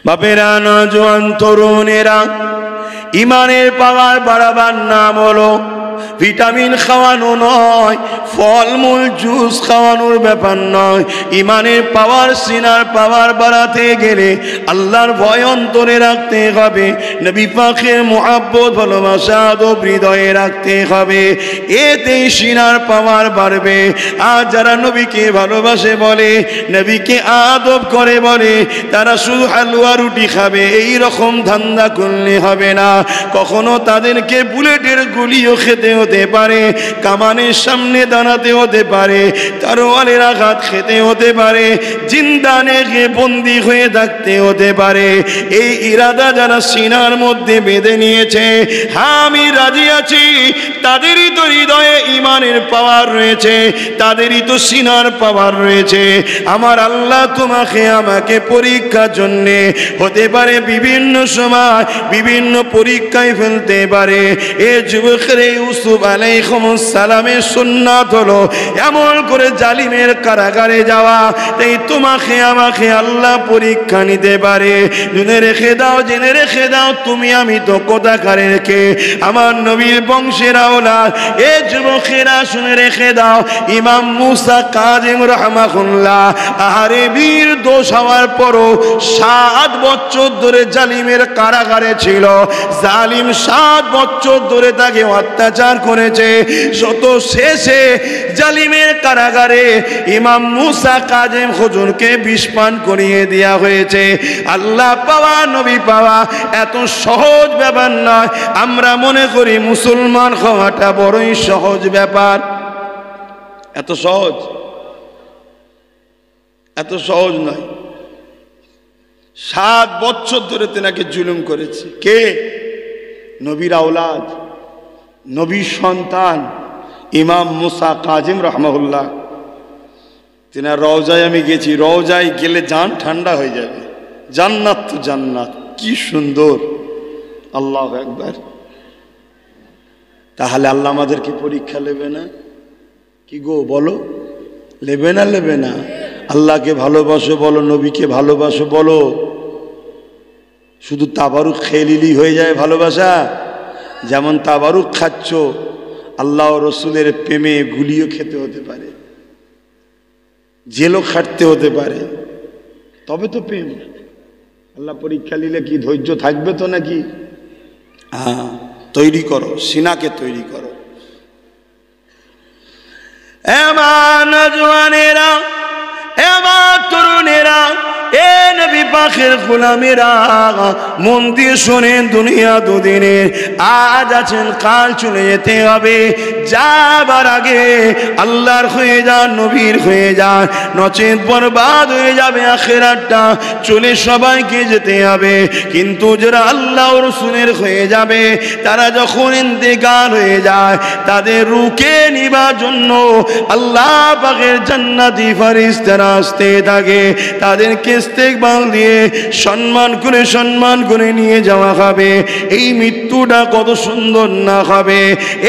বাপেরা, নওজোয়ান তরুণেরা, ইমানের পাওয়ার বাড়াবার নাম হলো ভিটামিন খাওয়ানো নয়, ফলমূল জুস খাওয়ানোর ব্যাপার নয়। ইমানের পাওয়ার, সিনার পাওয়ার বাড়াতে গেলে আল্লাহর ভয় অন্তরে রাখতে হবে, নবী পাকের মুহাব্বত ভালোবাসা আদব হৃদয়ে রাখতে হবে, এতেই সিনার পাওয়ার বাড়বে। আর যারা নবীকে ভালোবাসে বলে, নবীকে আদব করে বলে, তারা শুধু হালুয়া রুটি খাবে, এই রকম ধান্দা করলে হবে না। কখনো তাদেরকে বুলেটের গুলিও খেতে হতে পারে, কামানের সামনে দাঁড়াতে হতে পারে, তরোয়ালের আঘাত খেতে হতে পারে, জিন্দানে গিয়ে বন্দী হয়ে থাকতে হতে পারে। এই ইরাদা যারা সিনার মধ্যে বেঁধে নিয়েছে, হ্যাঁ আমি রাজি আছি, তাদেরই তো হৃদয়ে ইমানের পাওয়ার রয়েছে, তাদেরই তো সিনার পাওয়ার রয়েছে। আমার আল্লাহ তোমাকে আমাকে পরীক্ষার জন্যে হতে পারে বিভিন্ন সময় বিভিন্ন পরীক্ষায় ফেলতে পারে। এ যুবকরে, ইউসুফ আলাইহিস সালামের সুন্নাত হলো এমন করে জালিমের কারাগারে যাওয়া, তাই তোমাকে আমাকে আল্লাহ পরীক্ষা নিতে পারে। জেনে রেখে দাও, জেনে রেখে দাও, তুমি আমি তো কোথাকারে রেখে আমার নবীর বংশের আওলাদ। এ যুবকেরা শুনে রেখে দাও, ইমাম মুসা কাযিম রাহমাহুল্লাহ আহারে বীর দোষ হওয়ার পরও 7 বছর ধরে জালিমের কারাগারে ছিল। জালিম 7 বছর ধরে তাকে অত্যাচার করেছে। শত শেষে জালিমের কারাগারে ইমাম মুসা কাযিম হুজুরকে বিষ পান করিয়ে দেওয়া হয়েছে। আল্লাহ পাওয়া, নবী পাওয়া এত সহজ ব্যাপার নয়। আমরা মনে করি মুসলমান হওয়াটা বড়ই সহজ ব্যাপার। এত সহজ, এত সহজ নয়। 7 বছর ধরে তেনাকে জুলুম করেছে। কে? নবীর আওলাদ, নবীর সন্তান ইমাম মুসা কাযিম রাহমাহুল্লাহ। তেনার রওজায় আমি গেছি, রওজায় গেলে জান ঠান্ডা হয়ে যাবে। জান্নাত তো জান্নাত, কি সুন্দর! আল্লাহু আকবার। তাহলে আল্লাহ আমাদেরকে পরীক্ষা নেবে না? কি গো বলো, নেবে না? নেবে না? আল্লাহকে ভালোবাসো বলো, নবীকে ভালোবাসো বলো। শুধু তাবারুক খেয়ে নিলেই হয়ে যায় ভালোবাসা? যেমন তাবারুক খাচ্ছ, আল্লাহ রসুলের প্রেমে গুলিও খেতে হতে পারে, জেলও খাটতে হতে পারে, তবে তো প্রেম। আল্লাহ পরীক্ষা নিলে কি ধৈর্য থাকবে তো নাকি? হ্যাঁ, তৈরি করো, সিনাকে তৈরি করো। এমন নওজওয়ানেরা, এমন তরুণেরা, এ নবী পাকের গোলামেরা, মন দিয়ে শোনেন, দুনিয়া দুদিনের, আজ আছেন কাল চলে যেতে হবে। যাবার আগে আল্লাহর হয়ে যান, নবীর হয়ে যান, নচেত বরবাদ হয়ে যাবে আখিরাতটা। চলে সবাইকে যেতে হবে, কিন্তু যারা আল্লাহ ও রাসূলের হয়ে যাবে, তারা যখন ইন্তেকাল হয়ে যায়, তাদের রুকে নিবার জন্য আল্লাহ পাকের জান্নাতি ফেরেশতারা আসতে থাকে। তাদেরকে ইস্তেকবাল দিয়ে সম্মান করে নিয়ে যাওয়া হবে। এই মৃত্যুটা কত সুন্দর না হবে!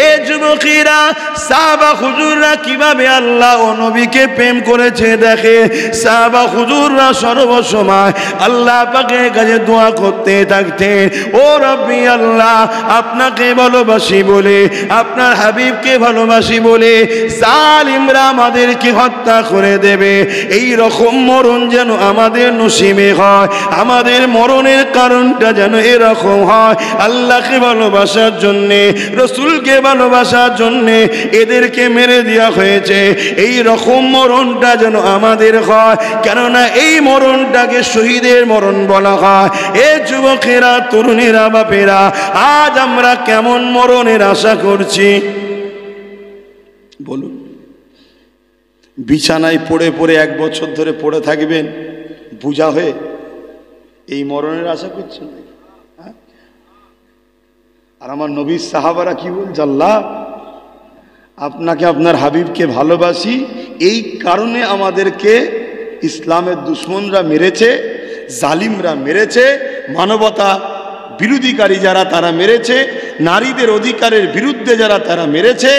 এ যুবকেরা, সাহাবা হুজুররা কিভাবে আল্লাহ ও নবীকে প্রেম করেছে দেখে। সাহাবা হুজুররা সর্বসময় আল্লাহ পাকের কাছে দোয়া করতে থাকতেন, ও রব্বি আল্লাহ, আপনাকে ভালোবাসি বলে, আপনার হাবিবকে ভালোবাসি বলে জালিমরা আমাদেরকে হত্যা করে দেবে। এই রকম মরণ যেন আমাদের নসিবে হয়, আমাদের মরণের কারণটা যেন এরকম হয়। আল্লাহকে ভালোবাসার জন্যে, রসুলকে ভালোবাসার জন্যে এদেরকে মেরে দেওয়া হয়েছে। এই রকম মরণটা যেন আমাদের হয়, কেননা এই মরণটাকে শহীদের মরণ বলা হয়। এ যুবকেরা, তরুণেরা, বাপেরা, আজ আমরা কেমন মরণের আশা করছি বলুন? বিছানায় পড়ে পড়ে 1 বছর ধরে পড়ে থাকবেন বোঝা হয়ে, এই মরণের আশা করছেন? আর আমার নবীর সাহাবারা কি বলছে? আল্লাহ, আপনাকে, আপনার হাবিবকে ভালোবাসি, এই কারণে আমাদেরকে ইসলামের দুশ্মনরা মেরেছে, জালিমরা মেরেছে, মানবতা বিরোধীকারী যারা তারা মেরেছে, নারীদের অধিকারের বিরুদ্ধে যারা তারা মেরেছে,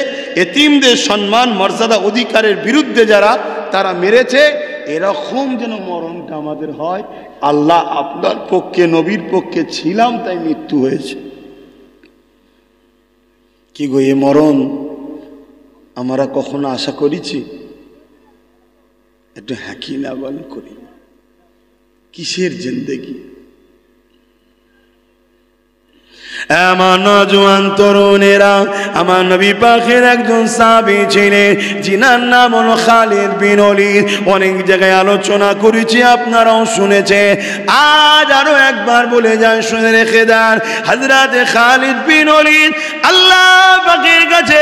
এতিমদের সম্মান মর্যাদা অধিকারের বিরুদ্ধে যারা তারা মেরেছে, এরকম যেন মরণটা আমাদের হয়। আল্লাহ আপনার পক্ষে, নবীর পক্ষে ছিলাম তাই মৃত্যু হয়েছে। কি গো, এ মরণ আমরা কখনো আশা করেছি? একটু হ্যাঁকি না বল করি, কিসের জিন্দেগি? আমার নওজোয়ান তরুণেরা, আমার নবী পাকের একজন সাহাবী ছিলেন, যিনার নাম হলো খালিদ বিন ওলীদ। অনেক জায়গায় আলোচনা করেছি, আপনারাও শুনেছেন। আজ আরো একবার বলে যান, শুনে রেখে দেন। হযরতে খালিদ বিন ওলীদ আল্লাহ পাকের কাছে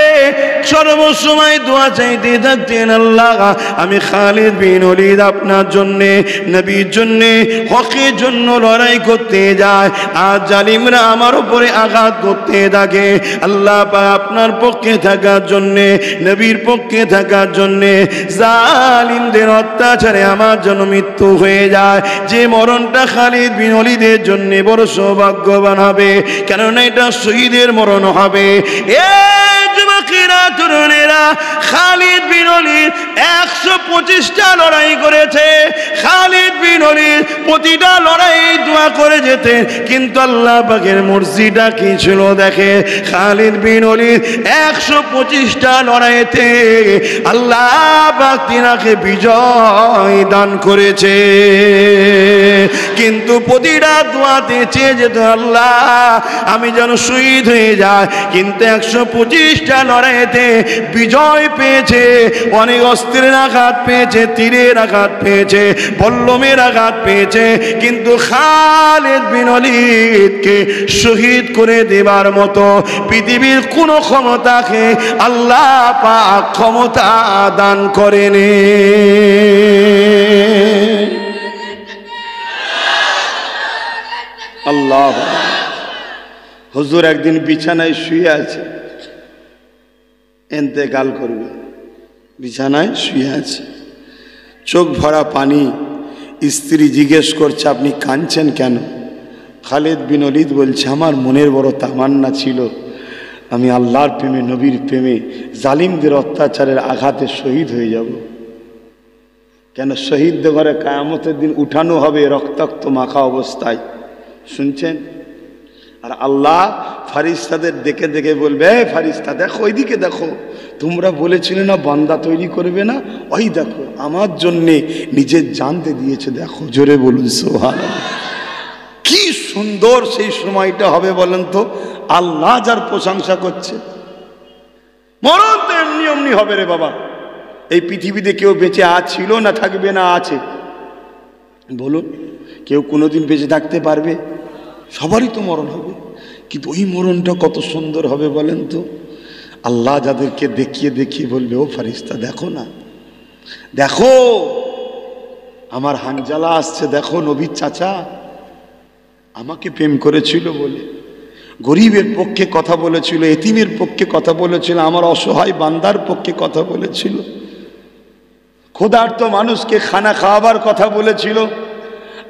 সর্বসময় দোয়া চাইতে থাকতেন, আল্লাহ আমি খালিদ বিন ওলীদ আপনার জন্যে, নবীর জন্যে, হকের জন্য লড়াই করতে যায়। আজ জালিমরা আমার উপরে আঘাত করতে থাকে, আল্লাহ পাক আপনার পক্ষে থাকার জন্যে, নবীর পক্ষে থাকার জন্যে জালিমদের অত্যাচারে আমার জন্য মৃত্যু হয়ে যায়। যে মরণটা খালিদ বিন ওলীদের জন্যে বড় সৌভাগ্যবান হবে, কেননা এটা শহীদের মরণ হবে। যুবকেরা, তরুণেরা, খালিদ বিন ওলীদ 125টা লড়াই করেছে। খালিদ বিন ওলীদ প্রতিটা লড়াই দোয়া করে যেতেন, কিন্তু আল্লাহ পাকের মর্জিটা কি ছিল দেখে। খালিদ বিন ওলীদ 125টা লড়াইতে আল্লাহ পাক তিনাকে বিজয় দান করেছে, কিন্তু প্রতিটা দোয়াতে চেয়ে যেত আল্লাহ আমি যেন শহীদ হয়ে যায়। কিন্তু 125টা লড়াইতে বিজয় পেয়েছে। অনেক অস্ত্রের আঘাত পেয়েছে, তীরের আঘাত পেয়েছে, বল্লমের আঘাত পেয়েছে, কিন্তু খালিদ বিন ওলীদকে শহীদ করে দেবার মতো পৃথিবীর কোন ক্ষমতাকে আল্লাহ পাক ক্ষমতা দান করেনি। আল্লাহ, হুজুর একদিন বিছানায় শুয়ে আছে, ইন্তেকাল করবে, বিছানায় শুয়ে আছে, চোখ ভরা পানি। স্ত্রী জিজ্ঞেস করছে আপনি কাঁদছেন কেন? খালিদ বিন ওলীদ বলছে আমার মনের বড় তামান্না ছিল আমি আল্লাহর প্রেমে, নবীর প্রেমে, জালিমদের অত্যাচারের আঘাতে শহীদ হয়ে যাব। কেন শহীদদের ঘরে কিয়ামতের দিন উঠানো হবে রক্তাক্ত মাখা অবস্থায়, শুনছেন? আর আল্লাহ ফারিস্তাদের দেখে দেখে বলবে, ফারিস্তা দেখো, ওইদিকে দেখো, তোমরা বলেছিলে না বান্দা তৈরি করবে না, ওই দেখো আমার জন্যে নিজের জানতে দিয়েছে, দেখো। জোরে বলুন সুবহানাল্লাহ। কি সুন্দর সেই সময়টা হবে বলেন তো, আল্লাহ যার প্রশংসা করছে। মরণ তো এমনি এমনি হবে রে বাবা। এই পৃথিবীতে কেউ বেঁচে ছিল না থাকবে না আছে? বলুন, কেউ কোনোদিন বেঁচে থাকতে পারবে? সবারই তো মরণ হবে, কিন্তু ওই মরণটা কত সুন্দর হবে বলেন তো। আল্লাহ যাদেরকে দেখিয়ে দেখিয়ে বলবে, ও ফারিস্তা দেখো না, দেখো আমার হানজালা আসছে, দেখো নবীর চাচা আমাকে প্রেম করেছিল বলে, গরিবের পক্ষে কথা বলেছিল, এতিমের পক্ষে কথা বলেছিল, আমার অসহায় বান্দার পক্ষে কথা বলেছিল, ক্ষুধার্ত মানুষকে খানা খাওয়াবার কথা বলেছিল,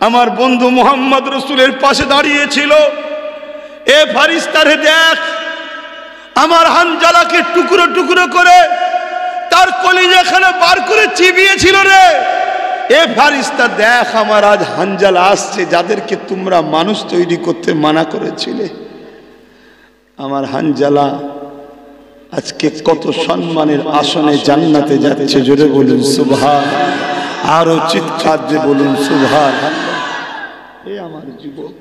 আমার বন্ধু মুহাম্মদ রাসূলের পাশে দাঁড়িয়েছিল। এ ফারিস্তারে দেখ, আমার হানজালাকে টুকরো টুকরো করে তার কলিজাখানা বার করে চিবিয়েছিল রে। এ ফারিস্তা দেখ, আমার আজ হানজালা আসছে যাদেরকে তোমরা মানুষ তৈরি করতে মানা করেছিলে। আমার হানজালা আজকে কত সম্মানের আসনে জান্নাতে যাচ্ছে। জোরে বলুন সুবহান, আরো চিৎকার দিয়ে বলুন সুবহান। এ আমার যুবক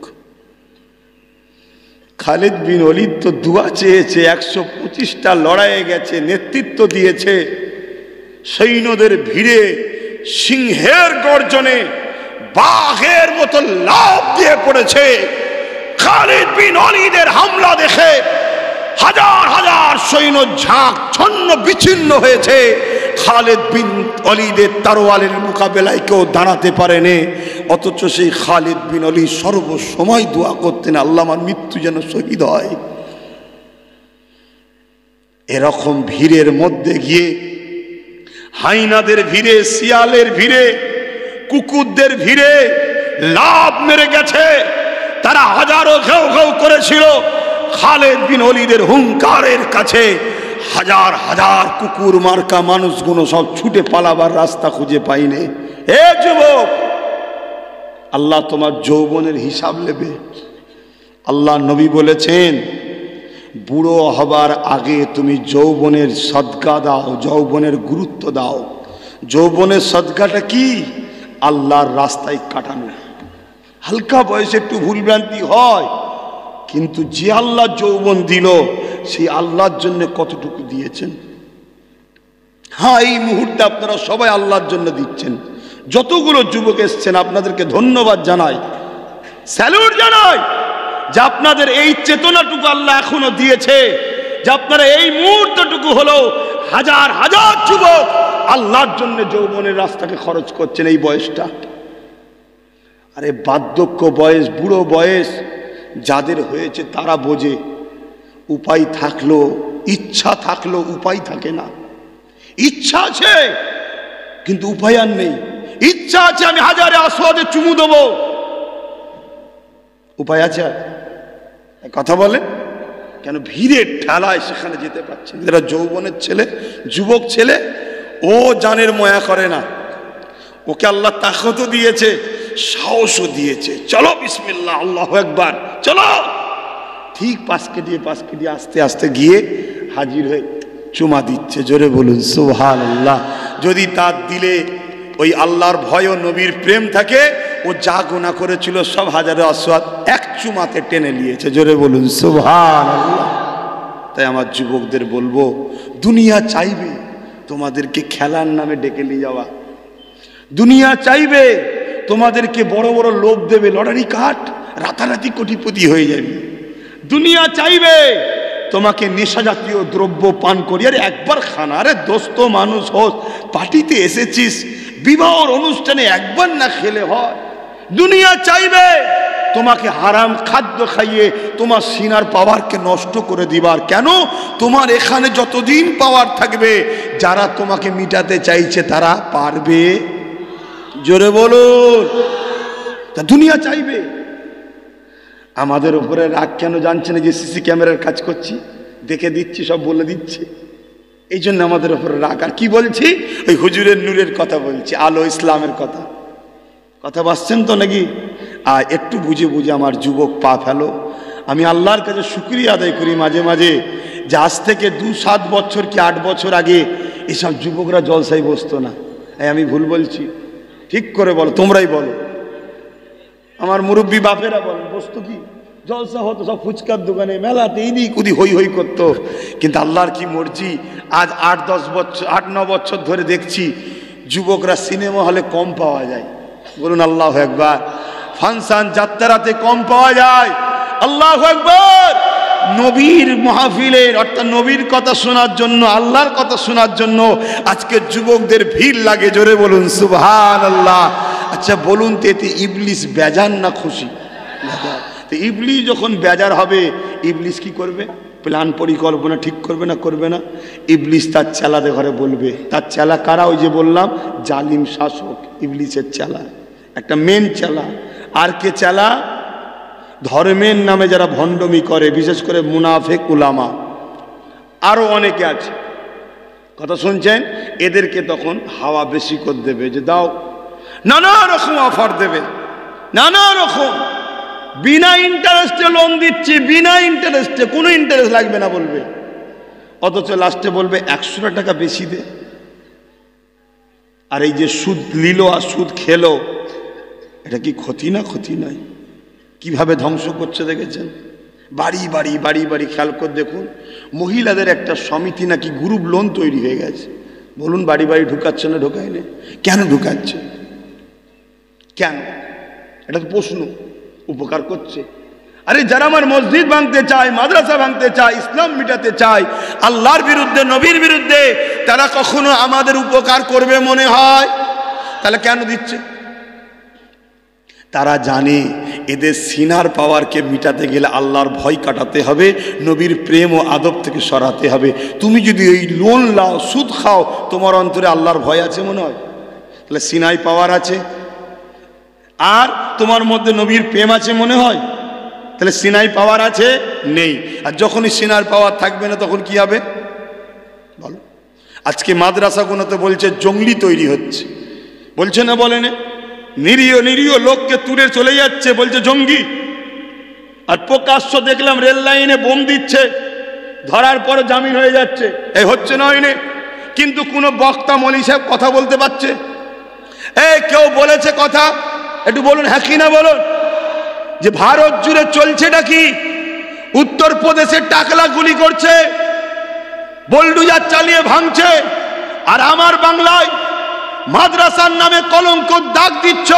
খালিদ বিন ওলীদ তো দুয়া চেয়েছে, 125টা লড়াইয়ে গেছে, নেতৃত্ব দিয়েছে, সৈন্যদের ভিড়ে সিংহের গর্জনে বাঘের মতো লাফ দিয়ে পড়েছে। খালিদ বিন ওলীদের হামলা দেখে হাজার হাজার সৈন্য ঝাঁক ছন্ন বিচ্ছিন্ন হয়েছে। খালিদ বিন ওলীদের তরোয়ালের মোকাবেলায় কেউ দাঁড়াতে পারেনি, অথচ সেই খালিদ বিন ওলীদ সর্বসময় দোয়া করতেন, আল্লাহ আমার মৃত্যু যেন শহীদ হয়। এরকম ভিড়ের মধ্যে গিয়ে হাইনাদের ভিড়ে, শিয়ালের ভিড়ে, কুকুরদের ভিড়ে লাফ মেরে গেছে। তারা হাজারো ঘেউ ঘেউ করেছিল। খালিদ বিন ওলীদের হুঙ্কারের কাছে হাজার হাজার কুকুর মার্কা মানুষগুলো সব ছুটে পালাবার রাস্তা খুঁজে পায়নি। এ যুবক, আল্লাহ তোমার যৌবনের হিসাব নেবে। আল্লাহ নবী বলেছেন, বুড়ো হবার আগে তুমি যৌবনের সদকা দাও, যৌবনের গুরুত্ব দাও। যৌবনের সদকাটা কি? আল্লাহর রাস্তায় কাটানো। হালকা বয়সে একটু ভুলভ্রান্তি হয়, কিন্তু যে আল্লাহ যৌবন দিল সেই আল্লাহর জন্য কতটুকু দিয়েছেন। হ্যাঁ, এই মুহূর্তে আপনারা সবাই আল্লাহর জন্য দিচ্ছেন। যতগুলো যুবক এসছেন আপনাদেরকে ধন্যবাদ জানাই, স্যালুট জানাই, যে আপনাদের এই চেতনাটুকু আল্লাহ এখনো দিয়েছে, যে আপনারা এই মুহূর্তটুকু হলো হাজার হাজার যুবক আল্লাহর জন্য যৌবনের রাস্তাকে খরচ করছেন এই বয়সটা। আরে বার্ধক্য বয়স, বুড়ো বয়স যাদের হয়েছে তারা বোঝে। উপায় থাকলো, ইচ্ছা থাকলো, উপায় থাকে না। ইচ্ছা আছে কিন্তু উপায় আর নেই। ইচ্ছা আছে আমি হাজারে আসওয়াদে চুমু দেবো, উপায় আছে? কথা বলে কেন? ভিড়ের ঠেলায় সেখানে যেতে পারছে। এরা যৌবনের ছেলে, যুবক ছেলে, ও জানের ময়া করে না। ওকে আল্লাহ তাকতও দিয়েছে, সাহসও দিয়েছে। চলো বিসমিল্লাহ, আল্লাহু আকবার, চলো। ঠিক পাশকে দিয়ে আস্তে আস্তে গিয়ে হাজির হয়ে চুমা দিচ্ছে। জোরে বলুন সুবহানাল্লাহ। যদি তার দিলে ওই আল্লাহর ভয় ও নবীর প্রেম থাকে, ও যা গুনাহ করেছিল সব হাজারে আসওয়াদ এক চুমাতে টেনে নিয়েছে। জোরে বলুন সুবহানাল্লাহ। তাই আমার যুবকদের বলবো, দুনিয়া চাইবে তোমাদেরকে খেলার নামে ডেকে নিয়ে যাওয়া। দুনিয়া চাইবে তোমাদেরকে বড় বড় লোভ দেবে, লটারি কাট, রাতারাতি কোটিপতি হয়ে যাবে। দুনিয়া চাইবে তোমাকে নেশা জাতীয় দ্রব্য পান করিয়ে, আরে একবার খানা, আরে দোস্ত মানুষ হোস, পার্টিতে এসেছিস, বিবাহর অনুষ্ঠানে একবার না খেলে হয়। দুনিয়া চাইবে তোমাকে হারাম খাদ্য খাইয়ে তোমার সিনার পাওয়ারকে নষ্ট করে দিবার। কেন? তোমার এখানে যতদিন পাওয়ার থাকবে, যারা তোমাকে মিটাতে চাইছে তারা পারবে। জোরে বলুন। তা দুনিয়া চাইবে। আমাদের উপরে রাগ কেন জানছেন? যে সিসি ক্যামেরার কাজ করছি, দেখে দিচ্ছি, সব বলে দিচ্ছে, এই জন্য আমাদের উপরে রাগ। আর কি বলছি? ওই হুজুরের নূরের কথা বলছি, আলো ইসলামের কথা। কথা বাসছেন তো নাকি? আর একটু বুঝে বুঝে আমার যুবক পা ফেলো। আমি আল্লাহর কাছে শুকরিয়া আদায় করি মাঝে মাঝে, যে আজ থেকে 2-7 বছর কি 8 বছর আগে এসব যুবকরা জলসায় বসতো না। আমি ভুল বলছি? ঠিক করে বলো, তোমরাই বলো। আমার মুরব্বী বাপেরা বলেন, বসতো কি? জলসা হতো সব ফুচকার দোকানে, মেলাতে, এদিক ওদিক হই হই করতো। কিন্তু আল্লাহর কি মর্জি, আজ 8-9 বছর ধরে দেখছি যুবকরা সিনেমা হলে কম পাওয়া যায়। বলুন আল্লাহু আকবার। ফাংশন যাত্রাতে কম পাওয়া যায়। আল্লাহু আকবার। নবীর মাহফিলের, অর্থাৎ নবীর কথা শোনার জন্য, আল্লাহর কথা শোনার জন্য আজকে যুবকদের ভিড় লাগে। জোরে বলুন সুবহানাল্লাহ। আচ্ছা বলুন তো, এতে ইবলিস বেজার না খুশি? তো ইবলিস যখন বেজার হবে, ইবলিস কি করবে? প্ল্যান পরিকল্পনা ঠিক করবে না? করবে না? ইবলিস তার চেলাদের ঘরে বলবে। তার চেলা কারা? ওই যে বললাম জালিম শাসক, ইবলিসের চেলা, একটা মেন চেলা। আর কে চেলা? ধর্মের নামে যারা ভণ্ডমি করে, বিশেষ করে মুনাফিক উলামা, আরো অনেকে আছে। কথা শুনছেন? এদেরকে তখন হাওয়া বেশি করে দেবে, যে দাও, নানা রকম অফার দেবে, নানা রকম, বিনা ইন্টারেস্টে লোন দিচ্ছি, বিনা ইন্টারেস্টে, কোনো ইন্টারেস্ট লাগবে না বলবে। অথচ লাস্টে বলবে 100 টাকা বেশি দে। আর এই যে সুদ নিল আর সুদ খেলো, এটা কি ক্ষতি না? ক্ষতি নয়? কিভাবে ধ্বংস করছে দেখেছেন? বাড়ি বাড়ি বাড়ি বাড়ি খেয়াল করে দেখুন, মহিলাদের একটা সমিতি নাকি গ্রুপ লোন তৈরি হয়ে গেছে। বলুন বাড়ি বাড়ি ঢুকাচ্ছে না ঢুকায়নি? কেন ঢুকাচ্ছে? কেন? এটা তো প্রশ্ন। উপকার করছে। আরে যারা আমার মসজিদ ভাঙতে চায়, মাদ্রাসা ভাঙতে চায়, ইসলাম মিটাতে চায়, আল্লাহর বিরুদ্ধে, নবীর বিরুদ্ধে, তারা কখনো আমাদের উপকার করবে মনে হয়? তাহলে কেন দিচ্ছে? তারা জানে এদের সিনার পাওয়ারকে মিটাতে গেলে আল্লাহর ভয় কাটাতে হবে, নবীর প্রেম ও আদব থেকে সরাতে হবে। তুমি যদি এই লোন লাও, সুদ খাও, তোমার অন্তরে আল্লাহর ভয় আছে মনে হয়? তাহলে সিনাই পাওয়ার আছে, আর তোমার মধ্যে নবীর প্রেম আছে মনে হয়? তাহলে সিনাই পাওয়ার আছে? নেই। আর যখনই সিনার পাওয়ার থাকবে না, তখন কি হবে বলো? আজকে মাদ্রাসাগুলোতে বলছে জঙ্গলি তৈরি হচ্ছে। বলছে না বলেন? নিরীহ নিরীহ লোককে তুলে চলে যাচ্ছে, বলছে জঙ্গি। আর প্রকাশ্য দেখলাম রেল লাইনে বোম দিচ্ছে, ধরার পরে জামিন হয়ে যাচ্ছে। এই হচ্ছে না হয়নি? কিন্তু কোনো বক্তা মৌলভী সাহেব কথা বলতে পারছে? কেউ বলেছে কথা? একটু বলুন হ্যাঁ কি না বলুন। যে ভারত জুড়ে চলছেটা কি? উত্তরপ্রদেশে টাকলা গুলি করছে, বোলডুজার চালিয়ে ভাঙছে, আর আমার বাংলায় মাদ্রাসার নামে কলঙ্ক দাগ দিচ্ছ।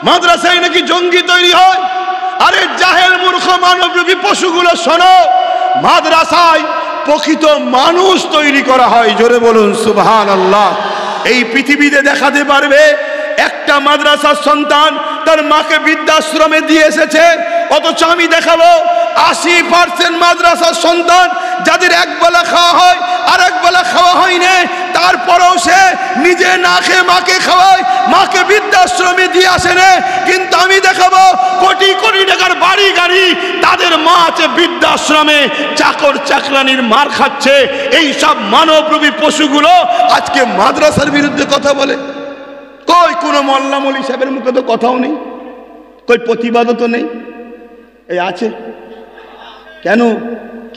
মাদ্রাসায় নাকি জঙ্গি তৈরি হয়। আরে জাহেল মূর্খ মানবরূপী পশুগুলো শোনো, মাদ্রাসায় প্রকৃত মানুষ তৈরি করা হয়। জোরে বলুন সুবহানাল্লাহ। এই পৃথিবীতে দেখাতে পারবে একটা মাদ্রাসার সন্তান তার মাকে বৃদ্ধাশ্রমে দিয়ে এসেছে? অথচ আমি দেখাবো 80% মাদ্রাসার সন্তান যাদের একবেলা খাওয়া হয় আর একবেলা খাওয়া হয় না, তারপরেও সে নিজে না খেয়ে মাকে খাওয়ায়, মাকে বৃদ্ধাশ্রমে দিয়ে আসে না। কিন্তু আমি দেখাবো কোটি কোটি টাকার বাড়ি গাড়ি, তাদের মা আছে বৃদ্ধাশ্রমে, চাকর চাকরানির মার খাচ্ছে। এই সব মানবরূপী পশুগুলো আজকে মাদ্রাসার বিরুদ্ধে কথা বলে। কই কোনো মোল্লা মৌলভী সাহেবের মুখে তো কথাও নেই, কই প্রতিবাদও তো নেই। এই আছে কেন?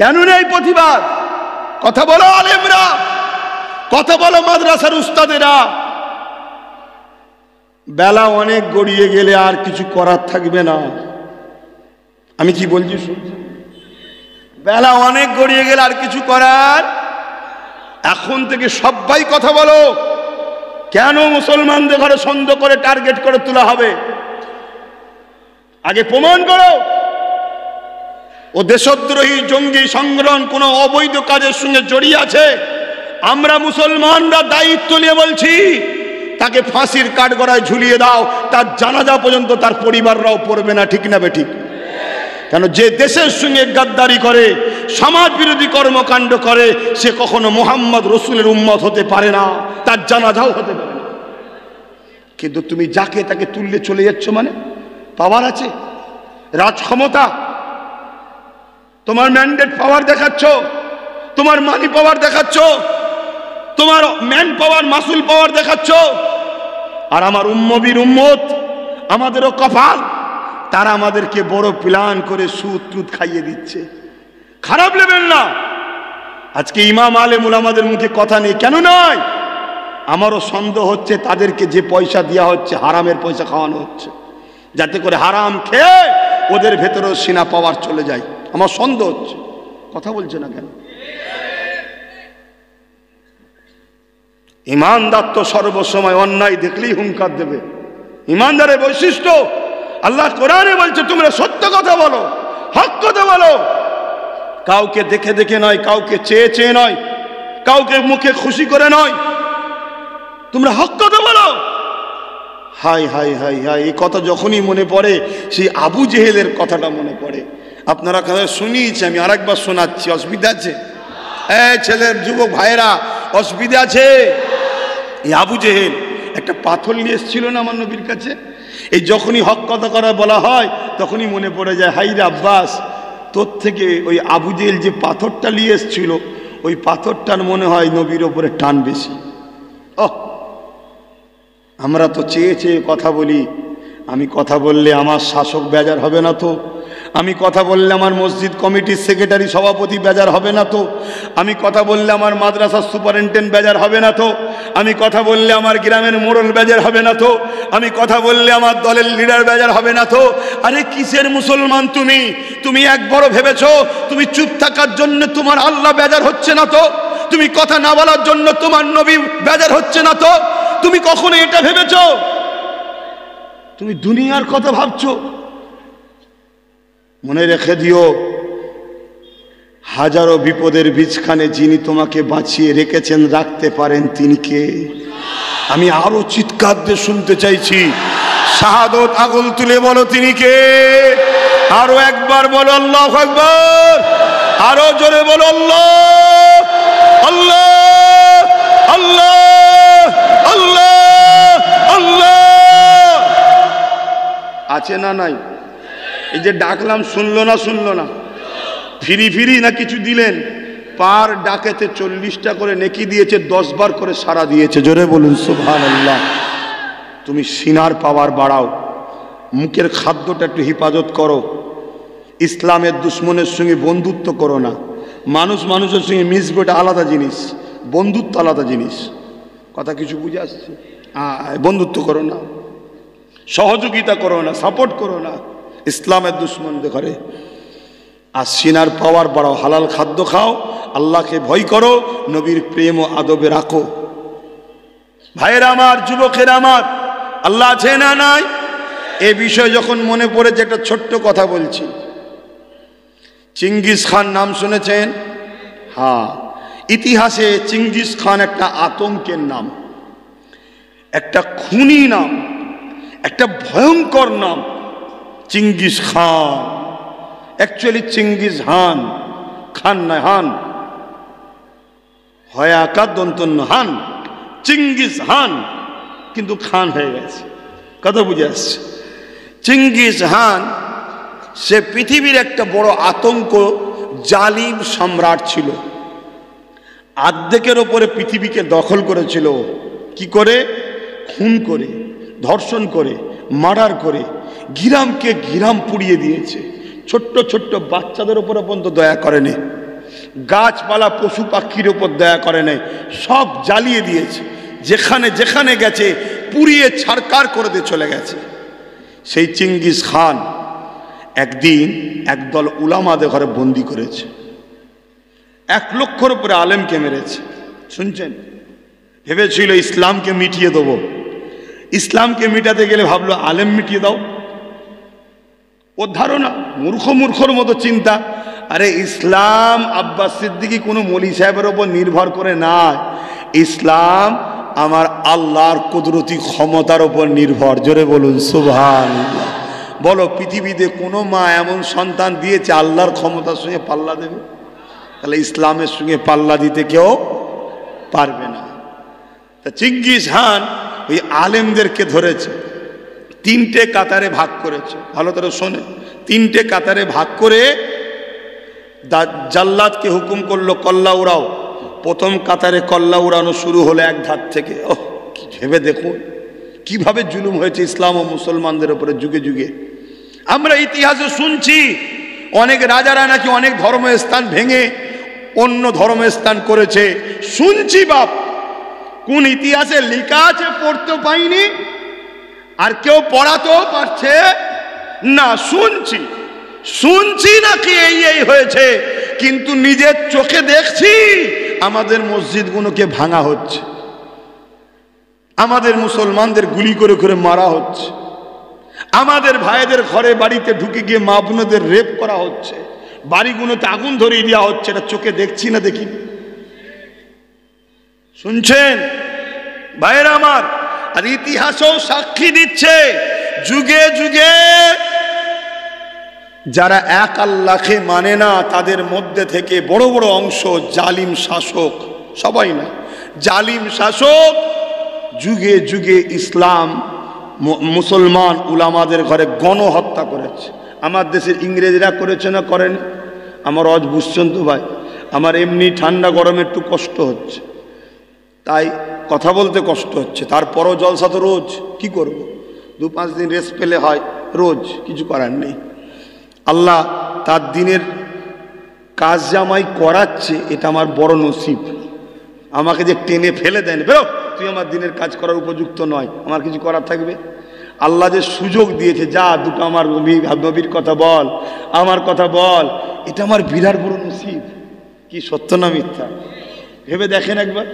কেন নেই প্রতিবাদ? কথা বলো আলেমরা, কথা বলো মাদ্রাসার উস্তাদেরা। বেলা অনেক গড়িয়ে গেলে আর কিছু করার থাকবে না। আমি কি বলছি শুনছেন? বেলা অনেক গড়িয়ে গেলে আর কিছু করার, এখন থেকে সবাই কথা বলো। কেন মুসলমানদের ঘরে সন্দেহ করে টার্গেট করে তোলা হবে? আগে প্রমাণ করো ও দেশদ্রোহী জঙ্গি সংগঠন কোন অবৈধ কাজের সঙ্গে জড়িয়ে আছে। আমরা মুসলমানরা দায়িত্ব নিয়ে বলছি তাকে ফাঁসির কাঠগড়ায় ঝুলিয়ে দাও, তার জানাজা পর্যন্ত তার পরিবাররাও পড়বে না। ঠিক না বেঠিক? কেন? যে দেশের সঙ্গে গাদ্দারি করে, সমাজ বিরোধী কর্মকাণ্ড করে, সে কখনো মুহাম্মদ রসুলের উম্মত হতে পারে না, তার জানাজাও হতে পারে না। কিন্তু তুমি যাকে তাকে তুললে চলে যাচ্ছ, মানে পাওয়ার আছে, রাজ ক্ষমতা, তোমার ম্যান্ডেট পাওয়ার দেখাচ্ছ, তোমার মানি পাওয়ার দেখাচ্ছ, তোমার ম্যান পাওয়ার মাসুল পাওয়ার দেখাচ্ছ। আর আমার উম্মবির উম্মত, আমাদেরও কপাল, তারা আমাদেরকে বড় প্ল্যান করে সুদ টুদ খাইয়ে দিচ্ছে। খারাপ নেবেন না। আজকে ইমাম আলেম উলামাদের মুখে কথা নেই, কেন নয়? আমারও সন্দেহ হচ্ছে তাদেরকে যে পয়সা দেওয়া হচ্ছে হারামের পয়সা খাওয়ানো হচ্ছে, যাতে করে হারাম খেয়ে ওদের ভেতরেও সিনা পাওয়ার চলে যায়। আমার সন্দেহ হচ্ছে। কথা বলছে না কেন? ইমানদার তো সর্বসময় অন্যায় দেখলেই হুঙ্কার দেবে। ইমানদারের বৈশিষ্ট্য আল্লাহ কোরআনে বলছে তোমরা সত্য কথা বলো, হক কথা বলো। কাউকে দেখে দেখে নয়, কাউকে চেয়ে চেয়ে নয়, কাউকে মুখে খুশি করে নয়, তোমরা হক কথা বলো। হাই হাই হাই হাই, এই কথা যখনই মনে পড়ে সেই আবু জেহেলের কথাটা মনে পড়ে। আপনারা কথা শুনিয়েছি, আমি আরেকবার শোনাচ্ছি। অসুবিধা আছে? ছেলের যুবক ভাইয়েরা, অসুবিধা আছে? এই আবু জেহেল একটা পাথর নিয়ে এসেছিল না আমার নবীর কাছে। এই যখনই হক কথা করা বলা হয় তখনই মনে পড়ে যায়, হাই রে আব্বাস, তোর থেকে ওই আবু জেহেল যে পাথরটা নিয়ে এসেছিল, ওই পাথরটার মনে হয় নবীর ওপরে টান বেশি। আমরা তো চেয়ে চেয়ে কথা বলি। আমি কথা বললে আমার শাসক বেজার হবে না তো? আমি কথা বললে আমার মসজিদ কমিটির সেক্রেটারি সভাপতি বেজার হবে না তো? আমি কথা বললে আমার মাদ্রাসার সুপারিনটেন্ডেন্ট বেজার হবে না তো? আমি কথা বললে আমার গ্রামের মোড়ল বেজার হবে না তো? আমি কথা বললে আমার দলের লিডার বেজার হবে না তো? আরে কিসের মুসলমান তুমি? তুমি একবারও ভেবেছো তুমি চুপ থাকার জন্য তোমার আল্লাহ বেজার হচ্ছে না তো? তুমি কথা না বলার জন্য তোমার নবী বেজার হচ্ছে না তো? তুমি কখনো এটা ভেবেছো? তুমি দুনিয়ার কথা ভাবছো। মনে রেখে দিও, হাজারো বিপদের বীজখানে যিনি তোমাকে বাঁচিয়ে রেখেছেন, রাখতে পারেন, তিনি কে? আমি আরো চিৎকার দিয়ে শুনতে চাইছি, শাহাদত আগুন তুলে বলো তিনি কে? আরো একবার বলো আল্লাহু আকবার, আরো জোরে বলো আল্লাহ আল্লাহ আল্লাহ আল্লাহ আল্লাহ। আছে না নাই? এই যে ডাকলাম শুনলো না? শুনলো না? ফিরি ফিরি না কিছু দিলেন? পার ডাকেতে 40টা করে নেকি দিয়েছে, 10 বার করে সাড়া দিয়েছে। জোরে বলুন সুবহানাল্লাহ। তুমি সিনার পাওয়ার বাড়াও, মুখের খাদ্যটা একটু হেফাজত করো, ইসলামের দুশ্মনের সঙ্গে বন্ধুত্ব করো না। মানুষ মানুষের সঙ্গে মিশবে, এটা আলাদা জিনিস, বন্ধুত্ব আলাদা জিনিস। কথা কিছু বুঝে আসছে? বন্ধুত্ব করো না, সহযোগিতা করো না, সাপোর্ট করো না ইসলামের দুশ্মনদের ঘরে। আর সিনার পাওয়ার বাড়াও, হালাল খাদ্য খাও, আল্লাহকে ভয় করো, নবীর প্রেম ও আদবে রাখো। ভাইয়েরা আমার, যুবকেরা আমার, আল্লাহ আছে না নাই? এ বিষয় যখন মনে পড়েছে একটা ছোট্ট কথা বলছি। চিঙ্গিস খান নাম শুনেছেন? হ্যাঁ, ইতিহাসে চিঙ্গিস খান একটা আতঙ্কের নাম, একটা খুনি নাম, একটা ভয়ঙ্কর নাম চিঙ্গিস খান। অ্যাকচুয়ালি চিঙ্গিস হান, খান নয়, হান, হয় আকার দন্তন্য হান, চিঙ্গিস হান, কিন্তু খান হয়ে গেছে। কথা বুঝে আসছে? চিঙ্গিস হান সে পৃথিবীর একটা বড় আতঙ্ক, জালিম সম্রাট ছিল। অর্ধেকের ওপরে পৃথিবীকে দখল করেছিল। কি করে? খুন করে, ধর্ষণ করে, মার্ডার করে, গিরামকে গিরাম পুড়িয়ে দিয়েছে। ছোট্ট ছোট্ট বাচ্চাদের উপরে পর্যন্ত দয়া করেনি, গাছপালা পশু পাখির উপর দয়া করে নাই, সব জ্বালিয়ে দিয়েছে। যেখানে যেখানে গেছে পুড়িয়ে ছারকার করে দিয়ে চলে গেছে। সেই চিঙ্গিস খান একদিন একদল উলামাদের ঘরে বন্দি করেছে, 1 লক্ষর উপরে আলেমকে মেরেছে। শুনছেন? ভেবেছিল ইসলামকে মিটিয়ে দেবো। ইসলামকে মিটাতে গেলে ভাবলো আলেম মিটিয়ে দাও। ওর ধারণা, মূর্খর মতো চিন্তা। আরে ইসলাম আব্বাস সিদ্দিকী কোনো মলি সাহেবের ওপর নির্ভর করে না, ইসলাম আমার আল্লাহর কুদরতি ক্ষমতার ওপর নির্ভর। জোরে বলুন সুবহানাল্লাহ। বলো, পৃথিবীতে কোনো মা এমন সন্তান দিয়েছে আল্লাহর ক্ষমতার সঙ্গে পাল্লা দেবে? তাহলে ইসলামের সঙ্গে পাল্লা দিতে কেউ পারবে না। তা চিঙ্গিস খান ওই আলেমদেরকে ধরেছে, 3টে কাতারে ভাগ করেছে। ভালো করে শোনে, 3টে কাতারে ভাগ করে জাল্লাদকে হুকুম করলো কল্লা উড়াও। প্রথম কাতারে কল্লা উড়ানো শুরু হলো এক ধার থেকে। ওহ, কি ভেবে দেখুন কিভাবে জুলুম হয়েছে ইসলাম ও মুসলমানদের উপরে যুগে যুগে। আমরা ইতিহাসে শুনছি অনেক রাজারা নাকি অনেক ধর্মস্থান ভেঙে অন্য ধর্মস্থান করেছে। শুনছি বাপ, কোন ইতিহাসে লেখা আছে পড়তে পাইনি, আর কেউ পড়াতেও পারছে না। শুনছি নাকি এই হয়েছে, কিন্তু নিজের চোখে দেখছি আমাদের মসজিদগুলোকে ভাঙা হচ্ছে, আমাদের মুসলমানদের গুলি করে করে মারা হচ্ছে, আমাদের ভাইদের ঘরে বাড়িতে ঢুকে গিয়ে মা বোনদের রেপ করা হচ্ছে, বাড়িগুলোতে আগুন ধরিয়ে দেওয়া হচ্ছে। এটা চোখে দেখছি না দেখি? শুনছেন ভাইরা আমার? আর ইতিহাসও সাক্ষী দিচ্ছে, যুগে যুগে যারা এক আল্লাহকে মানে না তাদের মধ্যে থেকে বড় বড় অংশ জালিম শাসক, সবাই না, জালিম শাসক যুগে যুগে ইসলাম মুসলমান উলামাদের ঘরে গণহত্যা করেছে। আমার দেশের ইংরেজরা করেছে না করেন? আমার অজ বুঝছেন তো ভাই? আমার এমনি ঠান্ডা গরমে একটু কষ্ট হচ্ছে, তাই কথা বলতে কষ্ট হচ্ছে। তারপরও জলসা তো রোজ, কি করব? 2-5 দিন রেস্ট পেলে হয়, রোজ কিছু করার নেই। আল্লাহ তার দিনের কাজ জামাই করাচ্ছে, এটা আমার বড় নসিব। আমাকে যে টেনে ফেলে দেন, বেরো তুই আমার দিনের কাজ করার উপযুক্ত নয়, আমার কিছু করার থাকবে? আল্লাহ যে সুযোগ দিয়েছে, যা দুটো আমার নবীর কথা বল, আমার কথা বল, এটা আমার বিরাট বড় নসিব। কি সত্য না মিথ্যা? ভেবে দেখেন একবার।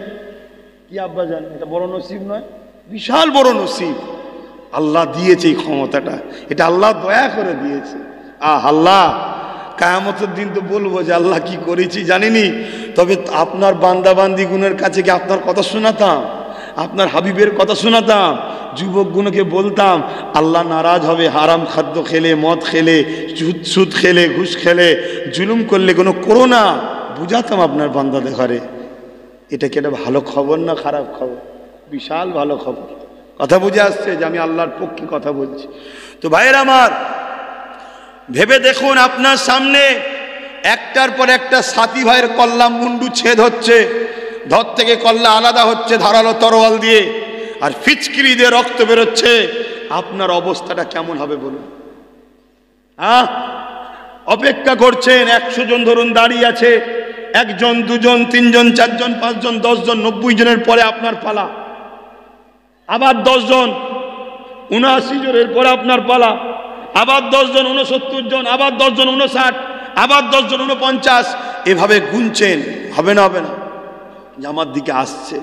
কি আব্বা জান, এটা বড় নসিব নয়? বিশাল বড় নসিব আল্লাহ দিয়েছে এই ক্ষমতাটা, এটা আল্লাহ দয়া করে দিয়েছে। আল্লাহ কিয়ামতের দিন তো বলবো যে আল্লাহ কি করেছি জানিনি, তবে আপনার বান্দাবান্দি গুণের কাছে কি আপনার কথা শোনাতাম, আপনার হাবিবের কথা শোনাতাম, যুবক গুণকে বলতাম আল্লাহ নারাজ হবে হারাম খাদ্য খেলে, মদ খেলে, সুদ খেলে, ঘুষ খেলে, জুলুম করলে কোনো করো না, বুঝাতাম আপনার বান্দাদের ঘরে। এটা কি একটা ভালো খবর না খারাপ খবর? বিশাল ভালো খবর। কথা বুঝে আসছে যে আমি আল্লাহর পক্ষে কথা বলছি। তো ভাইয়ের আমার, ভেবে দেখুন আপনার সামনে একটার পর একটা সাথী ভাইয়ের কল্লা মুন্ডু ছেদ হচ্ছে, ধর থেকে কল্লা আলাদা হচ্ছে ধারালো তরোয়াল দিয়ে। আর ফিচকিরি দিয়ে রক্ত বেরোচ্ছে, আপনার অবস্থাটা কেমন হবে বলুন? হ্যাঁ, অপেক্ষা করছেন, 100 জন ধরুন দাঁড়িয়ে আছে, 1 জন 2 জন 3 জন 4 জন 5 জন 10 জন 90 জনের পরে আপনার পালা, আবার 10 জন 79 জনের পরে আপনার পালা, আবার 10 জন 69 জন, আবার 10 জন 59, আবার 10 জন 49, এভাবে গুনছেন। হবে না? হবে না? আমার দিকে আসছে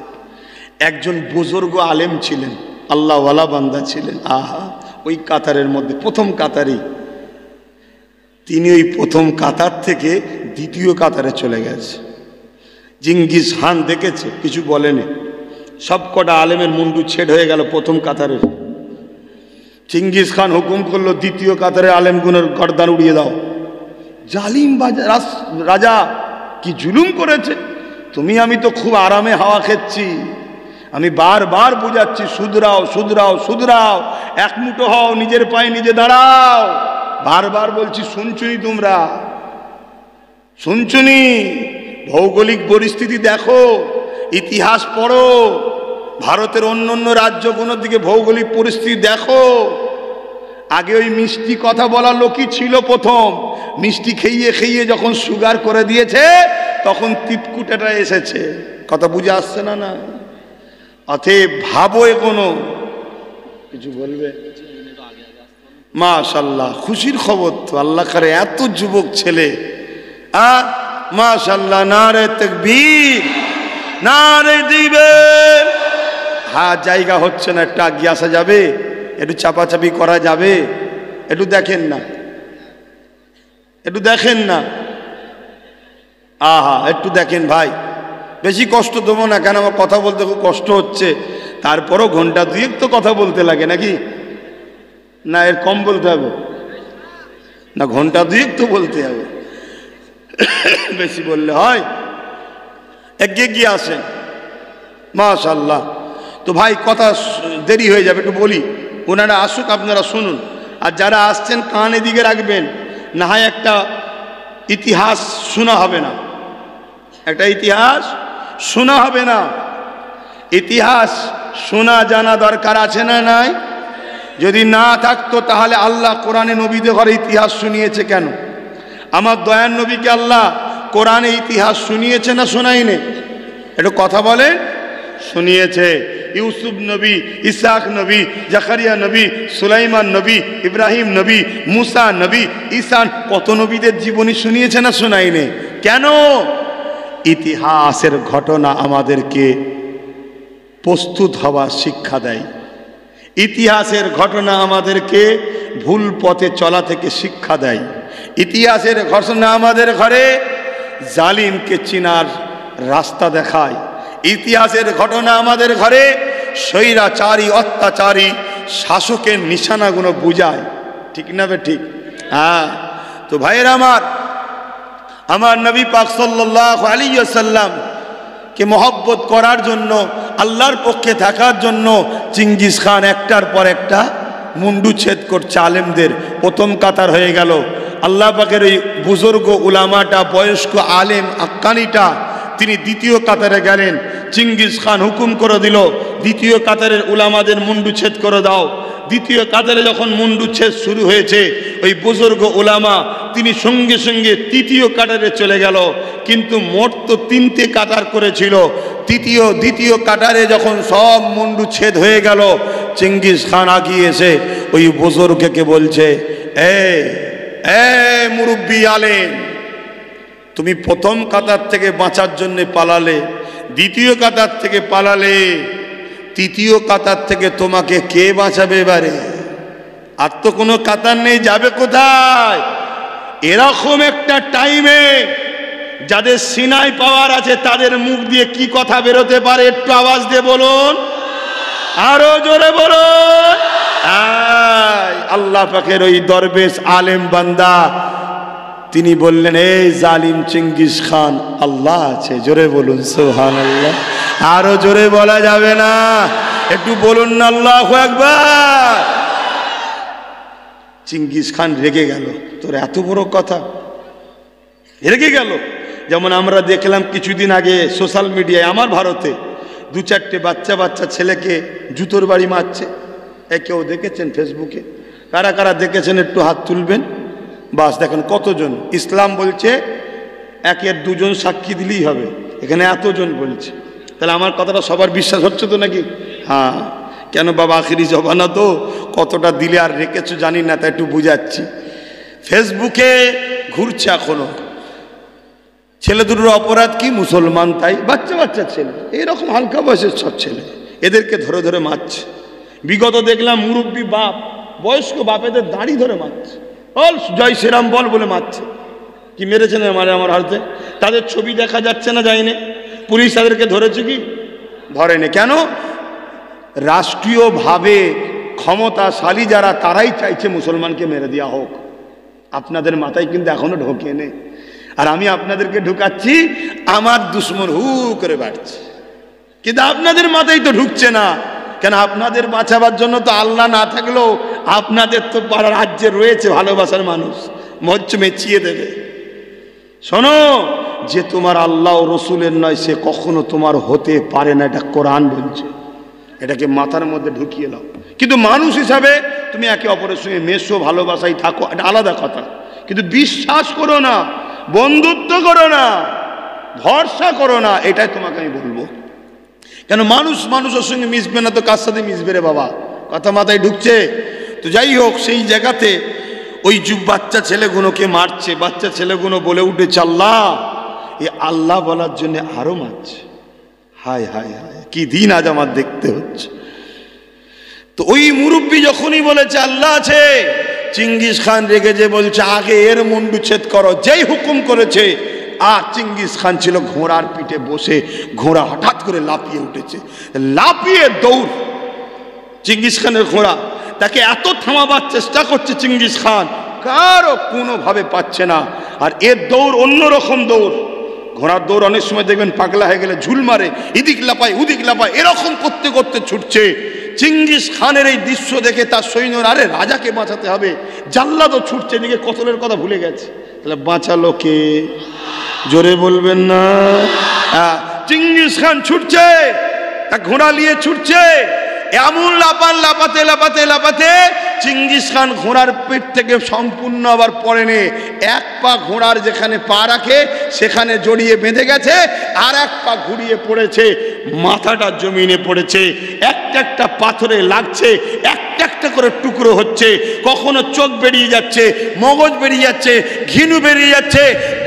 একজন বুজুর্গ আলেম ছিলেন, আল্লাহওয়ালা বান্দা ছিলেন। আহা, ওই কাতারের মধ্যে প্রথম কাতারই তিনি ওই প্রথম কাতার থেকে দ্বিতীয় কাতারে চলে গেছে। জিঙ্গিস খান দেখেছে, কিছু বলেনি, সব কটা আলেমের মুন্ডু ছেদ হয়ে গেল প্রথম কাতারের। জিঙ্গিস খান হুকুম করলো দ্বিতীয় কাতারে আলেমগুনের গর্দান উড়িয়ে দাও। জালিম রাজা কি জুলুম করেছে! তুমি আমি তো খুব আরামে হাওয়া খেচ্ছি, আমি বারবার বুঝাচ্ছি শুধরাও শুধরাও শুধরাও, এক মুঠো হও, নিজের পায়ে নিজে দাঁড়াও, বারবার বলছি, শুনছুনি? তোমরা শুনছুনি? ভৌগোলিক পরিস্থিতি দেখো, ইতিহাস পড়ো, ভারতের অন্য অন্য রাজ্যগুলোর দিকে ভৌগোলিক পরিস্থিতি দেখো। আগে ওই মিষ্টি কথা বলা লোকই ছিল প্রথম, মিষ্টি খেয়ে খেয়ে যখন সুগার করে দিয়েছে তখন তিতকুটাটা এসেছে। কথা বুঝে আসছে না? না, অতএব ভাবো, কোনো কিছু বলবে? মাশাআল্লাহ, খুশির খবর তো, আল্লাহ করে এত যুবক ছেলে। মাশাআল্লাহ, নারে তাকবীর, নারে দিবেন। হ্যাঁ, জায়গা হচ্ছে না, একটু আগিয়ে আসা যাবে? একটু চাপাচাপি করা যাবে? একটু দেখেন না, একটু দেখেন না। আহা, একটু দেখেন ভাই, বেশি কষ্ট দেবো না, কেন আমার কথা বলতে খুব কষ্ট হচ্ছে। তারপরও ঘন্টা 2 তো কথা বলতে লাগে নাকি? না, এর কম বলতে হবে না? ঘন্টা 2 তো বলতে হবে, বেশি বললে হয়? এগিয়ে গিয়ে আসেন। মাশাআল্লাহ। তো ভাই, কথা দেরি হয়ে যাবে, একটু বলি, ওনারা আসুক, আপনারা শুনুন। আর যারা আসছেন কান এদিকে রাখবেন, না হয় একটা ইতিহাস শোনা হবে না, একটা ইতিহাস শোনা হবে না। ইতিহাস শোনা জানা দরকার আছে না নাই? যদি না থাকতো তাহলে আল্লাহ কোরআনে নবীদের ঘরে ইতিহাস শুনিয়েছে কেন? আমার দয়ার নবীকে আল্লাহ কোরআনে ইতিহাস শুনিয়েছে না শোনায়নি? একটু কথা বলেন। শুনিয়েছে। ইউসুফ নবী, ইসাক নবী, জাকারিয়া নবী, সুলাইমান নবী, ইব্রাহিম নবী, মুসা নবী, ঈসা, কত নবীদের জীবনী শুনিয়েছে না শোনায়নি? কেন? ইতিহাসের ঘটনা আমাদেরকে প্রস্তুত হওয়ার শিক্ষা দেয়। ইতিহাসের ঘটনা আমাদেরকে ভুল পথে চলা থেকে শিক্ষা দেয়। ইতিহাসের ঘটনা আমাদের ঘরে জালিমকে চিনার রাস্তা দেখায়। ইতিহাসের ঘটনা আমাদের ঘরে স্বৈরাচারী অত্যাচারী শাসকের নিশানাগুলো বুঝায়। ঠিক না বে ঠিক? হ্যাঁ। তো ভাইয়েরা আমার নবী পাক সাল্লাল্লাহু আলাইহি ওয়াসাল্লাম কে মহব্বত করার জন্য, আল্লাহর পক্ষে থাকার জন্য চিঙ্গিস খান একটার পর একটা মুন্ডু ছেদ করছে আলেমদের। প্রথম কাতার হয়ে গেল। আল্লাহ পাকের ওই বুজুর্গ উলামাটা, বয়স্ক আলেম আক্কানিটা, তিনি দ্বিতীয় কাতারে গেলেন। চিঙ্গিস খান হুকুম করে দিল, দ্বিতীয় কাতারের উলামাদের মুন্ডু ছেদ করে দাও। দ্বিতীয় কাতারে যখন মুন্ডু ছেদ শুরু হয়েছে, ওই বুজুর্গ উলামা তিনি সঙ্গে সঙ্গে তৃতীয় কাতারে চলে গেল। কিন্তু মোট তো 3টে কাতার করেছিল। দ্বিতীয় কাতারে যখন সব মুন্ডু ছেদ হয়ে গেল, চিঙ্গিস খান আগিয়ে এসে ওই বুজুর্গকে বলছে, এ মুরব্বি আলেম, তুমি প্রথম কাতার থেকে বাঁচার জন্য পালালে, দ্বিতীয় কাতার থেকে পালালে, তৃতীয় কাতার থেকে তোমাকে কে বাঁচাবে এবারে? আর তো কোনো কাতার নেই, যাবে কোথায়? এরকম একটা টাইমে যাদের সিনাই পাওয়ার আছে তাদের মুখ দিয়ে কি কথা বেরোতে পারে? একটু আওয়াজ দিয়ে বলুন, আরো জোরে বলুন। আল্লাহ পাকের ওই দরবেশ আলেম বান্দা তিনি বললেন, এই জালিম চিঙ্গিস খান, আল্লাহ আছে, জোরে বলুন সুবহানাল্লাহ। আরো জোরে বলা যাবে না? একটু বলুন না আল্লাহু আকবার। চিঙ্গিস খান রেগে গেল, তোর এত বড় কথা, রেগে গেল। যেমন আমরা দেখলাম কিছুদিন আগে সোশ্যাল মিডিয়ায়, আমার ভারতে দু চারটে বাচ্চা বাচ্চা ছেলেকে জুতোর বাড়ি মারছে। কেউ দেখেছেন ফেসবুকে? কারা কারা দেখেছেন একটু হাত তুলবেন। বাস দেখেন কতজন। ইসলাম বলছে একের দুজন সাক্ষী দিলেই হবে, এখানে এতজন বলছে। তাহলে আমার কথাটা সবার বিশ্বাস হচ্ছে তো নাকি? হ্যাঁ। কেন বাবা, আখিরি জবানা তো, কতটা দিলে আর রেখেছো জানি না, তাই একটু বুঝাচ্ছি। ফেসবুকে ঘুরছে এখনো ছেলে দুটোর অপরাধ কি? মুসলমান তাই, বাচ্চা বাচ্চা ছেলে, এরকম হালকা বয়সের সব ছেলে, এদেরকে ধরে ধরে মারছে। বিগত দেখলাম মুরব্বী বাপ, বয়স্ক বাপেদের দাড়ি ধরে মারছে, বল জয় শ্রীরাম বল বলে মারছে। কি মেরেছে না আমার হাতে? তাদের ছবি দেখা যাচ্ছে না, যায়নি। পুলিশ তাদেরকে ধরেছে কি? ধরেনি। কেন? রাষ্ট্রীয়ভাবে ক্ষমতাশালী যারা, তারাই চাইছে মুসলমানকে মেরে দেওয়া হোক। আপনাদের মাথায় কিন্তু এখনো ঢোকে নেই, আর আমি আপনাদেরকে ঢুকাচ্ছি, আমার দুশ্মন হু করে বাড়ছে, কিন্তু আপনাদের মাথায় তো ঢুকছে না। কেন? আপনাদের বাঁচাবার জন্য তো আল্লাহ না থাকলেও আপনাদের তো রাজ্যে রয়েছে ভালোবাসার মানুষ, মজ্জ মেচিয়ে দেবে। শোনো, যে তোমার আল্লাহ ও রসুলের নয় সে কখনো তোমার হতে পারে না, এটা কোরআন বলছে। এটাকে মাথার মধ্যে ঢুকিয়ে নাও। কিন্তু মানুষ হিসাবে তুমি একে অপরের সঙ্গে মেশো, ভালোবাসায় থাকো, এটা আলাদা কথা, কিন্তু বিশ্বাস করো না, বন্ধুত্ব করো না, ভরসা করো না, এটাই তোমাকে আমি বলবো। কেন? মানুষ মানুষের সঙ্গে মিশবে না তো কার সাথে মিশবে রে বাবা? কথা মাথায় ঢুকছে তো? যাই হোক, সেই জায়গাতে ওই বাচ্চা ছেলেগুলোকে মারছে। বাচ্চা ছেলেগুলো বলে উঠেছে আল্লাহ, এ আল্লাহ বলার জন্য আরো মারছে। হায় হায় হায়, কি দিন আজ আমার দেখতে হচ্ছে। তো ওই মুরব্বী যখনই বলেছে আল্লাহ আছে, চিঙ্গিস খান রেগে যে বলছে আগে এর মুন্ডুচ্ছেদ করো, যেই হুকুম করেছে। আর চিঙ্গিস খান ছিল ঘোড়ার পিঠে বসে, ঘোড়া হঠাৎ করে লাফিয়ে উঠেছে, লাফিয়ে দৌড়। চিঙ্গিস খানের ঘোড়া, তাকে এত থামাবার চেষ্টা করছে চিঙ্গিস খান, কারো কোনোভাবে পাচ্ছে না। আর এর দৌড় অন্যরকম দৌড়। ঘোড়ার দৌড় অনেক সময় দেখবেন পাগলা হয়ে গেলে ঝুল মারে, এদিক লাপায় ওদিক লাপায়, এরকম করতে করতে ছুটছে। চিঙ্গিস খানের এই দৃশ্য দেখে তার সৈন্যরা, আরে রাজাকে বাঁচাতে হবে, জাল্লাদও ছুটছে, এদিকে কতলের কথা ভুলে গেছে। তাহলে বাঁচালো কে? জোরে বলবেন না? চিঙ্গিস খান ছুটছে, তা ঘোড়া নিয়ে ছুটছে, এমন লাপাতে লাপাতে লাপাতে চিঙ্গিস খান ঘোড়ার পিঠ থেকে সম্পূর্ণ আবার পড়েনি। এক পা ঘোড়ার যেখানে পা রাখে সেখানে জড়িয়ে বেঁধে গেছে, আর এক পা ঘুরিয়ে পড়েছে, মাথাটা জমিনে পড়েছে, একটা একটা পাথরে লাগছে, একটা একটা করে টুকরো হচ্ছে, কখনো চোখ বেরিয়ে যাচ্ছে, মগজ বেরিয়ে যাচ্ছে, ঘিনু বেরিয়ে যাচ্ছে।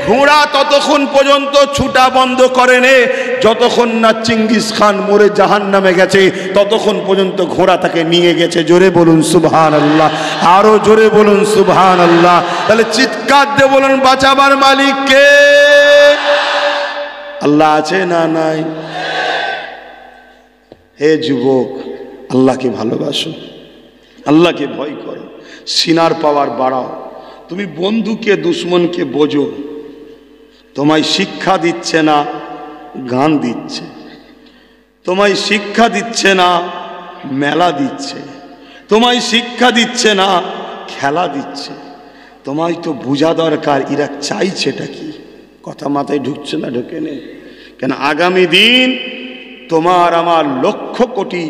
ঘোড়া ততক্ষণ পর্যন্ত ছুটা বন্ধ করেনি যতক্ষণ না চিঙ্গিস খান মরে জাহান্নামে গেছে, ততক্ষণ পর্যন্ত ঘোড়া তাকে নিয়ে গেছে। জোরে বলুন সুবহানাল্লাহ, আরো জোরে বলুন সুবহানাল্লাহ। তাহলে চিৎকার দিয়ে বলুন বাঁচাবার মালিক কে? আল্লাহ আছে না নাই? হে যুবক, আল্লাহকে ভালোবাসো, আল্লাহকে ভয় করো, সিনার পাওয়ার বাড়াও। তুমি বন্ধুকে দুশ্মনকে বোঝো। তোমায় শিক্ষা দিচ্ছে না, গান দিচ্ছে। তোমায় শিক্ষা দিচ্ছে না, মেলা দিচ্ছে। তোমায় শিক্ষা দিচ্ছে না, খেলা দিচ্ছে। তোমায় তো বোঝা দরকার এরা চাইছেটা কি। কথা মাথায় ঢুকছে না? ঢুকে নেই। কেন? আগামী দিন তোমার আমার লক্ষ কোটি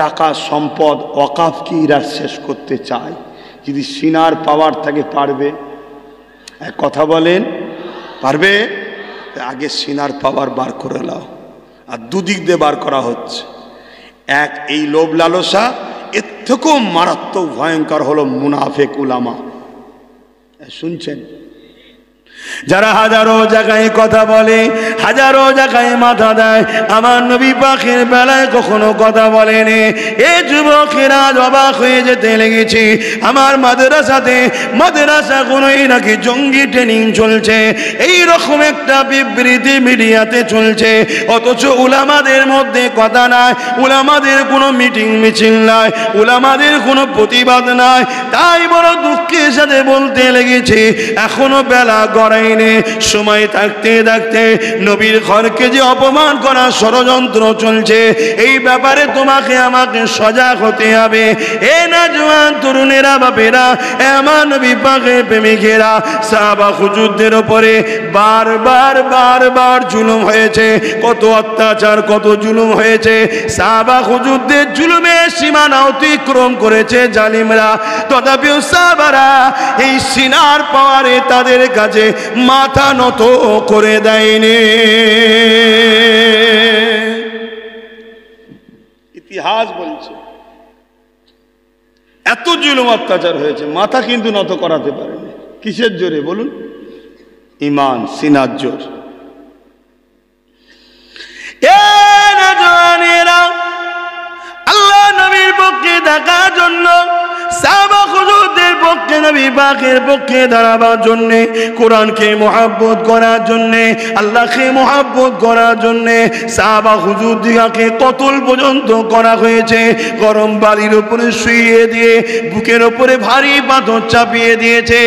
টাকা সম্পদ ওয়াকাফকে এরা শেষ করতে চায়। যদি সিনার পাওয়ার থাকে পারবে? এক কথা বলেন, পারবে? আগে সিনার পাওয়ার বার করে নাও। আর দুদিক দিয়ে বার করা হচ্ছে। এক, এই লোভ লালসা, এর থেকেও মারাত্মক ভয়ঙ্কর হলো মুনাফেক উলামা। শুনছেন? যারা হাজারো জায়গায় কথা বলে, হাজারো জায়গায় মাথা দেয়, আমার নবী পাকের বেলায় কখনো কথা বলেনি। এ যুবকেরা অবাক হয়ে যেতে লেগেছে। আমার মাদ্রাসাগুলোই নাকি জঙ্গি ট্রেনিং চলছে, এই রকম একটা বিবৃতি মিডিয়াতে চলছে, অথচ উলামাদের মধ্যে কথা নাই, উলামাদের কোনো মিটিং মিছিল নাই, উলামাদের কোনো প্রতিবাদ নাই। তাই বড় দুঃখের সাথে বলতে লেগেছে এখনো বেলা গড়ায়নি, সময় থাকতে থাকতে নবীর ঘরকে যে অপমান করার ষড়যন্ত্র চলছে, এই ব্যাপারে তোমাকে আমাকে সজাগ হতে হবে। এ নওজোয়ান তরুণেরা, বাপেরা, আমার নবী পাকের প্রেমিকেরা, সাহাবা হুজুরদের উপরে বারবার বারবার জুলুম হয়েছে, কত অত্যাচার, কত জুলুম হয়েছে। সাহাবা হুজুরদের জুলুমের সীমানা অতিক্রম করেছে জালিমরা, তথাপিও সাহাবারা এই সিনার পাওয়ারে তাদের কাছে মাথা নত করে দেয়নি। ইতিহাস বলছে এত জুলুম অত্যাচার হয়েছে, মাথা কিন্তু নত করাতে পারেনি। কিসের জোরে বলুন? ঈমান, সিনার জোর। আল্লাহ নবীর পক্ষে থাকার জন্য, সাহাবা হুজুরদের পক্ষে, নবী পাকের পক্ষে দাঁড়াবার জন্যে, কোরআনকে মহব্বত করার জন্যে, আল্লাহকে মহব্বত করার জন্যে সাহাবা হুজুরদিগাকে কতল পর্যন্ত করা হয়েছে। গরম বালির উপরে শুইয়ে দিয়ে বুকের উপরে ভারী পাথর চাপিয়ে দিয়েছে।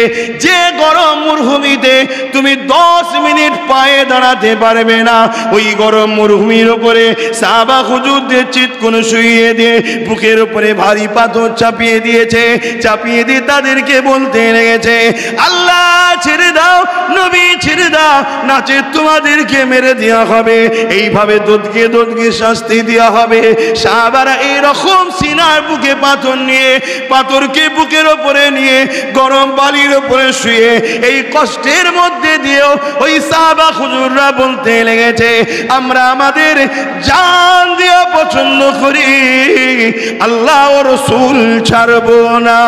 যে গরম মরুভূমিতে তুমি 10 মিনিট পায়ে দাঁড়াতে পারবে না, ওই গরম মরুভূমির উপরে সাহাবা হুজুরদের চিৎকুন শুইয়ে দিয়ে বুকের উপরে ভারী পাথর চাপিয়ে দিয়েছে। চাপিয়ে দিয়ে তাদেরকে বলতে লেগেছে আল্লাহ ছেড়ে দাও, নবী ছেড়ে দাও, নাচে তোমাদেরকে মেরে দেওয়া হবে, এইভাবে দোদকে দোদকে শাস্তি দেওয়া হবে। সাহাবারা এইরকম সিনার বুকে পাথর নিয়ে, পাথরকে বুকের ওপরে নিয়ে গরম বালির ওপরে শুয়ে এই কষ্টের মধ্যে দিয়েও ওই সাহাবা হুজুররা বলতে লেগেছে আমরা আমাদের জান দিয়ে পছন্দ করি, আল্লাহ ও রাসূল ছাড়ব না।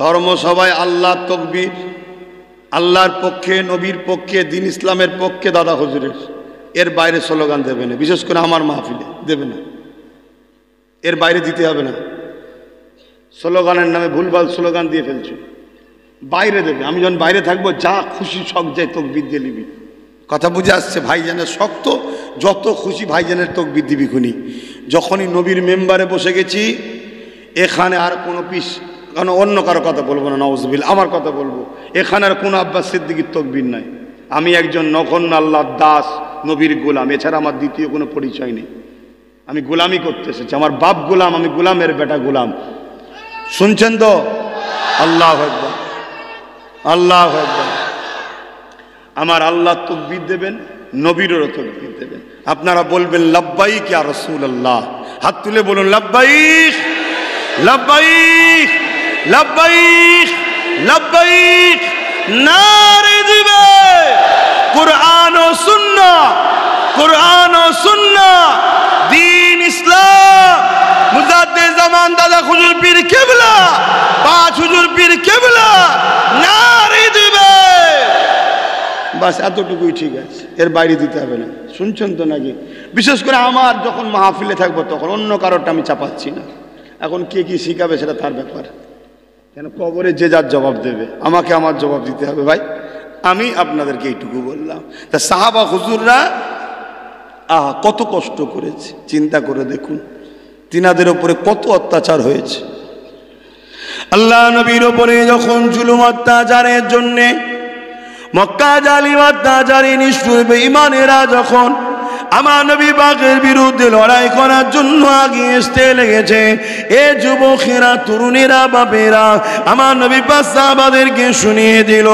ধর্মসভায় আল্লাহ তকবীর, আল্লাহর পক্ষে, নবীর পক্ষে, দিন ইসলামের পক্ষে দাদা হুজুরের, এর বাইরে স্লোগান দেবে না, বিশেষ করে আমার মাহফিলে দেবে না, এর বাইরে দিতে হবে না। স্লোগানের নামে ভুলভাল স্লোগান দিয়ে ফেলছো, বাইরে দেবে। আমি যখন বাইরে থাকবো যা খুশি শখ যায় তকবীর দিয়ে নিবি। কথা বুঝে আসছে? ভাইজানের শক্ত, যত খুশি ভাইজানের তকবীর দিবি খুনি। যখনই নবীর মেম্বারে বসে গেছি, এখানে আর কোনো পিস, কারণ অন্য কারো কথা বলবো না, নাউজুবিল্লাহ, আমার কথা বলবো। এখানে আর কোনো আব্বাস সিদ্দিকীর তকবীর নাই। আমি একজন নগণ্য আল্লাহর দাস, নবীর গোলাম, এছাড়া আমার দ্বিতীয় কোনো পরিচয় নেই। আমি গোলামি করতে এসেছি, আমার বাপ গোলাম, আমি গোলামের বেটা গোলাম। শুনছেন তো? আল্লাহু আকবার, আল্লাহু আকবার। আমার আল্লাহ তকবীর দেবেন, নবীরও তকবীর দেবেন। আপনারা বলবেন লাব্বাইক ইয়া রাসূলুল্লাহ, হাত তুলে বলুন লাব্বাইক, লাব্বাইক, লাব্বাইক, লাব্বাইক। নারে দিবে কুরআন ও সুন্নাহ, কুরআন ও সুন্নাহ, দ্বীন ইসলাম, মুজাদ্দিদ জামান দাদা হুজুর পীর কেবলা, 5 হুজুর পীর কেবলা, নারে দিবে। বাস এতটুকুই ঠিক আছে, এর বাইরে দিতে হবে না। শুনছেন তো নাকি? বিশেষ করে আমার যখন মাহফিলে থাকবো তখন অন্য কারোরটা আমি চাপাচ্ছি না। এখন কে কি শিখাবে সেটা তার ব্যাপার, কেন কবরে যে যার জবাব দেবে, আমাকে আমার জবাব দিতে হবে। ভাই আমি আপনাদেরকে এইটুকু বললাম। তা সাহাবা হুজুররা কত কষ্ট করেছে চিন্তা করে দেখুন, তিনাদের উপরে কত অত্যাচার হয়েছে। আল্লাহ নবীর উপরে যখন জুলুম অত্যাচারের জন্যে মক্কা জালিম অত্যাচারী নিষ্ঠুর বেঈমানেরা যখন আমার নবী পাকের বিরুদ্ধে লড়াই করার জন্য আগিয়ে আসতে লেগেছে, এ যুবকেরা, তরুণেরা, বাপেরা আমার নবী পাক সাহাবাদেরকে শুনিয়ে দিল,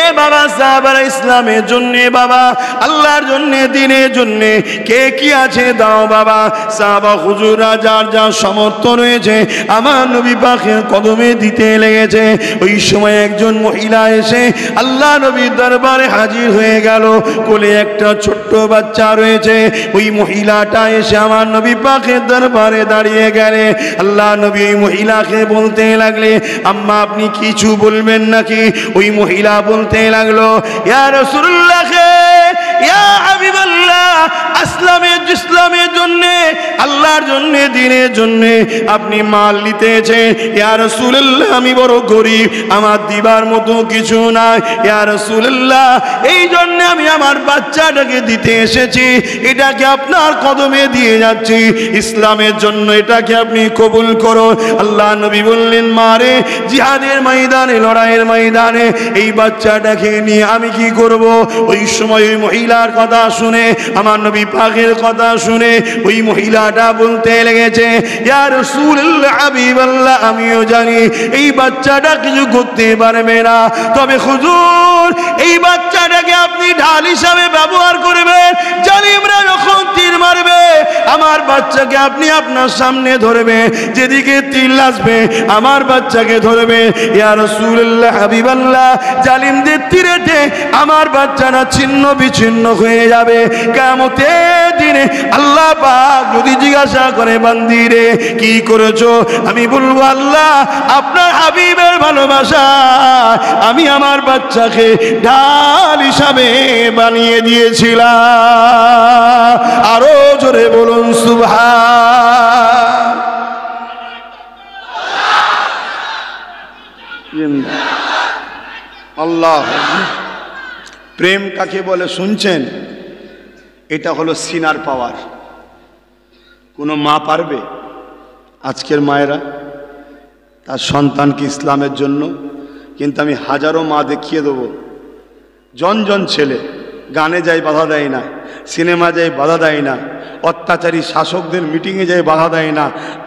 এ বাবা সাহাবারা, ইসলামের জন্য, বাবা আল্লাহর জন্য, দ্বীনের জন্য কে কি আছে দাও বাবা। সাহাবা হুজুররা যার যার সামর্থ্য রয়েছে আমার নবী পাকের কদমে দিতে লেগেছে। ওই সময় একজন মহিলা এসে আল্লাহ নবীর দরবারে হাজির হয়ে গেল, কোলে একটা ছোট্ট বাচ্চা রয়েছে। ওই মহিলাটা এসে আমার নবী পাকের দরবারে দাঁড়িয়ে গেলে আল্লাহ নবী ওই মহিলাকে বলতে লাগলে আম্মা আপনি কিছু বলবেন নাকি? ওই মহিলা বলতে লাগলো ইয়া রাসূলুল্লাহ, ইয়া হাবিবাল্লাহ, ইসলামের জন্য, আল্লাহর জন্য, দ্বীনের জন্য আপনি মাল নিতেছেন। ইয়া রাসূলুল্লাহ, আমি বড় গরীব, আমার দিবার মতো কিছু নাই। ইয়া রাসূলুল্লাহ, এই জন্য আমি আমার বাচ্চাটাকে দিতে এসেছি, এটাকে আপনার কদমে দিয়ে যাচ্ছি, ইসলামের জন্য এটাকে আপনি কবুল করুন। আল্লাহ নবী বললেন, মারে জিহাদের ময়দানে, লড়াইয়ের ময়দানে এই বাচ্চাটাকে নিয়ে আমি কি করব? ওই সময় ওই মহিলার কথা শুনে, আমার নবী পাকের কথা শুনে ওই মহিলাটা বলতে লেগেছে, ইয়া রাসূলুল্লাহ, হাবিবাল্লাহ, আমিও জানি এই বাচ্চাটা কিছু করতে পারবে না, তবে হুজুর এই বাচ্চাটাকে আপনি ঢাল হিসাবে ব্যবহার করবেন। জালিমরা যখন তীর মারবে আমার বাচ্চাকে আপনি আপনার সামনে ধরবে, যেদিকে তীর আসবে আমার বাচ্চাকে ধরবে। ইয়া রাসূলুল্লাহ, হাবিবাল্লাহ, জালিমদের তীরেতে আমার বাচ্চাটা ছিন্ন বিচ্ছিন্ন হয়ে যাবে। কিয়ামতের দিনে আল্লাহ পাক যদি জিজ্ঞাসা করে, বান্দি রে কি করেছো? আমি বলবো, আল্লাহ আপনার হাবিবের ভালোবাসা আমি আমার বাচ্চাকে ঢাল হিসাবে বানিয়ে দিয়েছিলাম। আরো জোরে বলুন সুবহান। আল্লাহ, প্রেম কাকে বলে শুনছেন? এটা হলো সিনার পাওয়ার। কোনো মা পারবে? আজকের মায়েরা তার সন্তানকে ইসলামের জন্য, কিন্তু আমি হাজারো মা দেখিয়ে দেবো, জন ছেলে গানে যায় বাধা দেয় না, সিনেমা যায় বাধা দেয় না, অত্যাচারী শাসকদের মিটিংয়ে যায় বাধা দেয় না,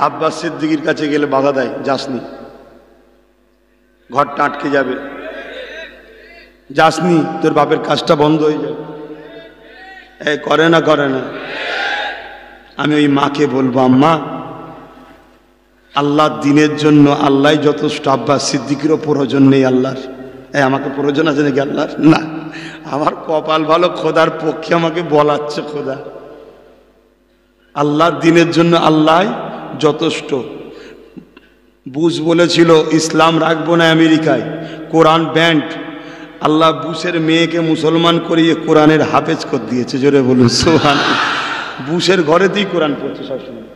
আব্বাস সিদ্দিকীর কাছে গেলে বাধা দেয়, যাসনি, ঘরটা আটকে যাবে, যাসনি, তোর বাপের কাজটা বন্ধ হয়ে যাবে। এই করে না? আমি ওই মাকে বলবো, আম্মা আল্লাহর দ্বীনের জন্য আল্লাহ যথেষ্ট, আব্বাস সিদ্দিকেরও প্রয়োজন নেই আল্লাহর। আমাকে প্রয়োজন আছে নাকি আল্লাহর? না, আমার কপাল ভালো, খোদার পক্ষে আমাকে বলাচ্ছে খোদা। আল্লাহর দ্বীনের জন্য আল্লাহ যথেষ্ট। বুশ বলেছিল ইসলাম রাখবো না আমেরিকায়, কোরআন ব্যান্ড। আল্লাহ বুশের মেয়েকে মুসলমান করিয়ে কোরআনের হাফেজ করে দিয়েছে। জোরে বলুন সুবহানাল্লাহ। বুশের ঘরেতেই কোরআন পড়ছে সবসময়।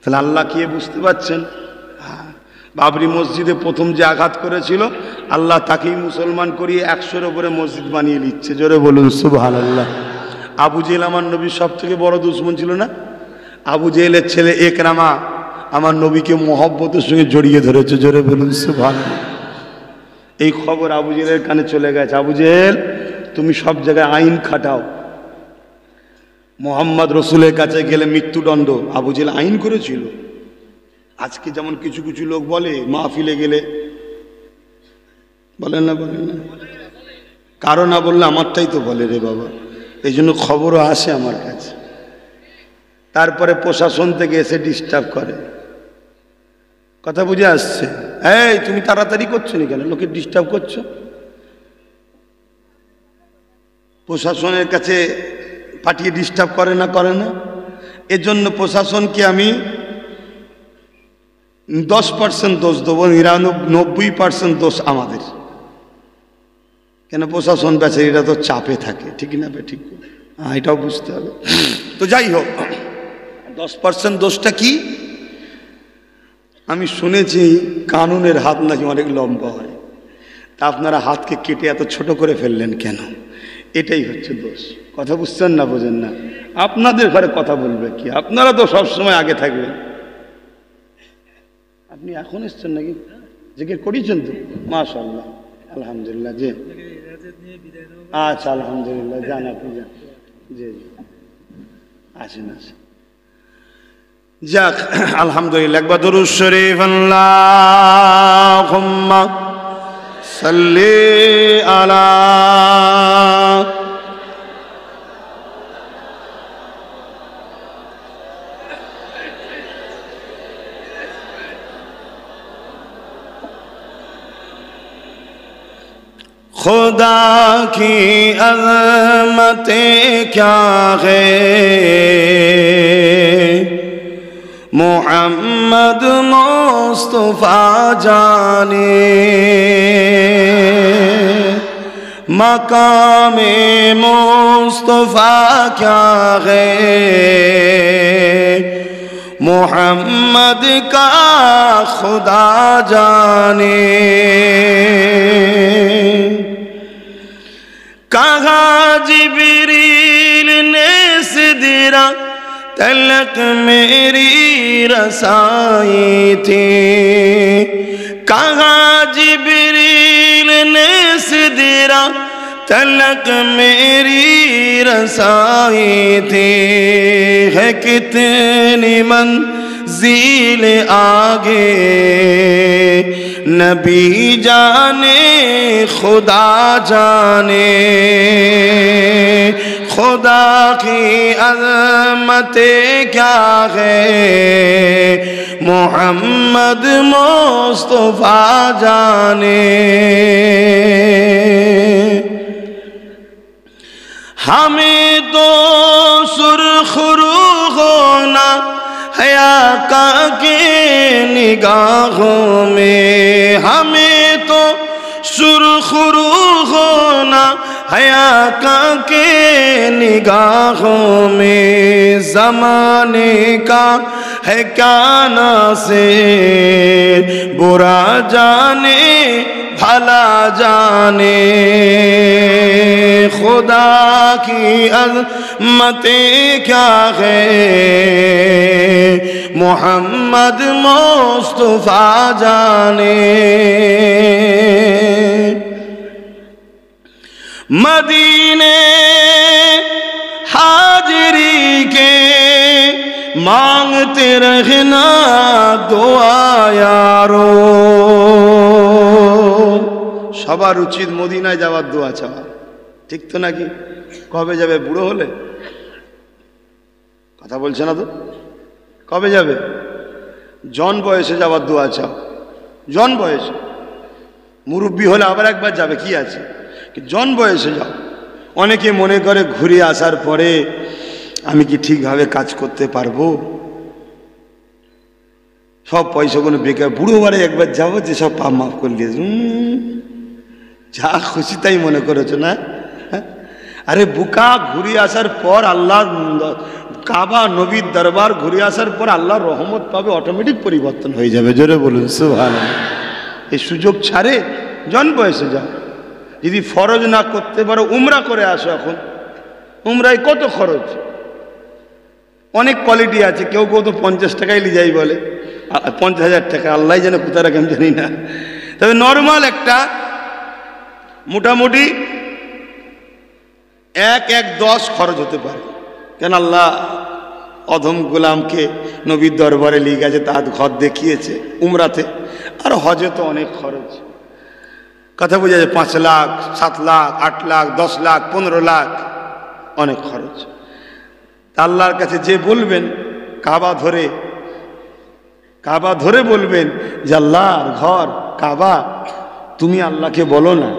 তাহলে আল্লাহ কি বুঝতে পারছেন? বাবরি মসজিদে প্রথম যে আঘাত করেছিল আল্লাহ তাকেই মুসলমান করিয়ে 100-এর উপরে মসজিদ বানিয়ে নিচ্ছে। জোরে বলুন সুবহানাল্লাহ। আবু জেহেল আমার নবীর সব থেকে বড় দুশমন ছিল না? আবু জেহেলের ছেলে একরামা আমার নবীকে মহব্বতের সঙ্গে জড়িয়ে ধরেছে। জোরে বলুন সুবহানাল্লাহ। এই খবর আবু জেহেলের কানে চলে গেছে। আবু জেহেল, তুমি সব জায়গায় আইন খাটাও, মোহাম্মদ রসুলের কাছে গেলে মৃত্যুদণ্ড। আবু জেহেল আইন করেছিল। আজকে যেমন কিছু কিছু লোক বলে মাহফিলে গেলে, বলেন না কারো না বললে আমারটাই তো বলে রে বাবা, এই জন্য খবরও আসে আমার কাছে। তারপরে প্রশাসন থেকে এসে ডিস্টার্ব করে। কথা বুঝে আসছে? এই তুমি তাড়াতাড়ি করছো না কেন, লোকে ডিস্টার্ব করছো? প্রশাসনের কাছে পাঠিয়ে ডিস্টার্ব করে না? এজন্য প্রশাসনকে আমি 10% দোষ দেবো, 99% দোষ আমাদের। কেন? প্রশাসন বেচারীরা তো চাপে থাকে, ঠিক না? ঠিক, এটাও বুঝতে হবে। তো যাই হোক, 10% দোষটা কি? আমি শুনেছি কানুনের হাত নাকি অনেক লম্বা হয়, তা আপনারা হাতকে কেটে এত ছোট করে ফেললেন কেন? এটাই হচ্ছে দোষ। কথা বুঝছেন না? বোঝেন না? আপনাদের ঘরে কথা বলবে কি? আপনারা তো সবসময় আগে থাকবেন। আপনি এখন এসছেন নাকি? জিজ্ঞেস করেছেন তো? মাশাআল্লাহ, আলহামদুলিল্লাহ। জি আচ্ছা, আলহামদুলিল্লাহ। যান আপনি, যান। জি আসেন। যাক, আলহামদুলিল্লাহ। একবার দরুদ শরীফ আল্লাহুম্মা সাল্লি আলা खुदा की अज़मतें क्या है, मोहम्मद मुस्तफ़ा जाने, मकामे मुस्तफा क्या है, मोहम्मद का खुदा जाने। कहा जिब्रील ने सिदरा तलक मेरी रसाई थी, कहा जिब्रील ने सिदरा तलक मेरी रसाई थी। है कितनी मंजिल आगे नबी जाने खुदा जाने, खुदा की अज़मत क्या है, मोहम्मद मुस्तफा जाने। हमें तो सुरखरू होना है आका के निगाहों में, हमें तो सुरखरू होना है आका के निगाहों में। ज़माने का है क्या नासिर, बुरा जाने भला जाने, खुदा की अज़मतें क्या है, मोहम्मद मुस्तफा जाने। मदीने हाजिरी के मांगते रहना दुआ यारो। সবার উচিত মদিনায় যাওয়ার দোয়া চাওয়া, ঠিক তো নাকি? কবে যাবে? বুড়ো হলে? কথা বলছে না তো। কবে যাবে? জন বয়সে যাওয়ার দোয়া চাও, জন বয়সে। মুরব্বী হলে আবার একবার যাবে, কি আছে, জন বয়সে যাও। অনেকে মনে করে ঘুরে আসার পরে আমি কি ঠিকভাবে কাজ করতে পারবো, সব পয়সাগুলো বেকার, বুড়ো বারে একবার যাবো যে সব পাপ মাফ করে দিয়েছে। যা খুশি তাই মনে করেছো না? আরে বুকা, ঘুরে আসার পর আল্লাহ কাবা নবীর দরবার ঘুরে আসার পর আল্লাহর রহমত পাবে, অটোমেটিক পরিবর্তন হয়ে যাবে। জোরে বলুন সুবহানাল্লাহ। এই সুযোগ ছাড়ে জন বয়সে যাও। যদি ফরজ না করতে পারো উমরা করে আসো। এখন উমরায় কত খরচ, অনেক কোয়ালিটি আছে। কেউ কেউ তো 50 টাকায় নিয়ে যাই বলে, 50,000 টাকা, আল্লাহ যেন কোথায় রাখে আমি জানি না। তবে নর্মাল একটা মোটামুটি 1-10 খরচ হতে পারে। কেন আল্লাহ অধম গোলামকে নবীর দরবারে নিয়ে গেছে, তার ঘর দেখিয়েছে উমরাতে। আর হজে তো অনেক খরচ, কথা বোঝা যায়। 5 লাখ, 7 লাখ, 8 লাখ, 10 লাখ, 15 লাখ, অনেক খরচ। আল্লাহর কাছে যে বলবেন কাবা ধরে বলবেন যে আল্লাহর ঘর কাবা, তুমি আল্লাহকে বলো না।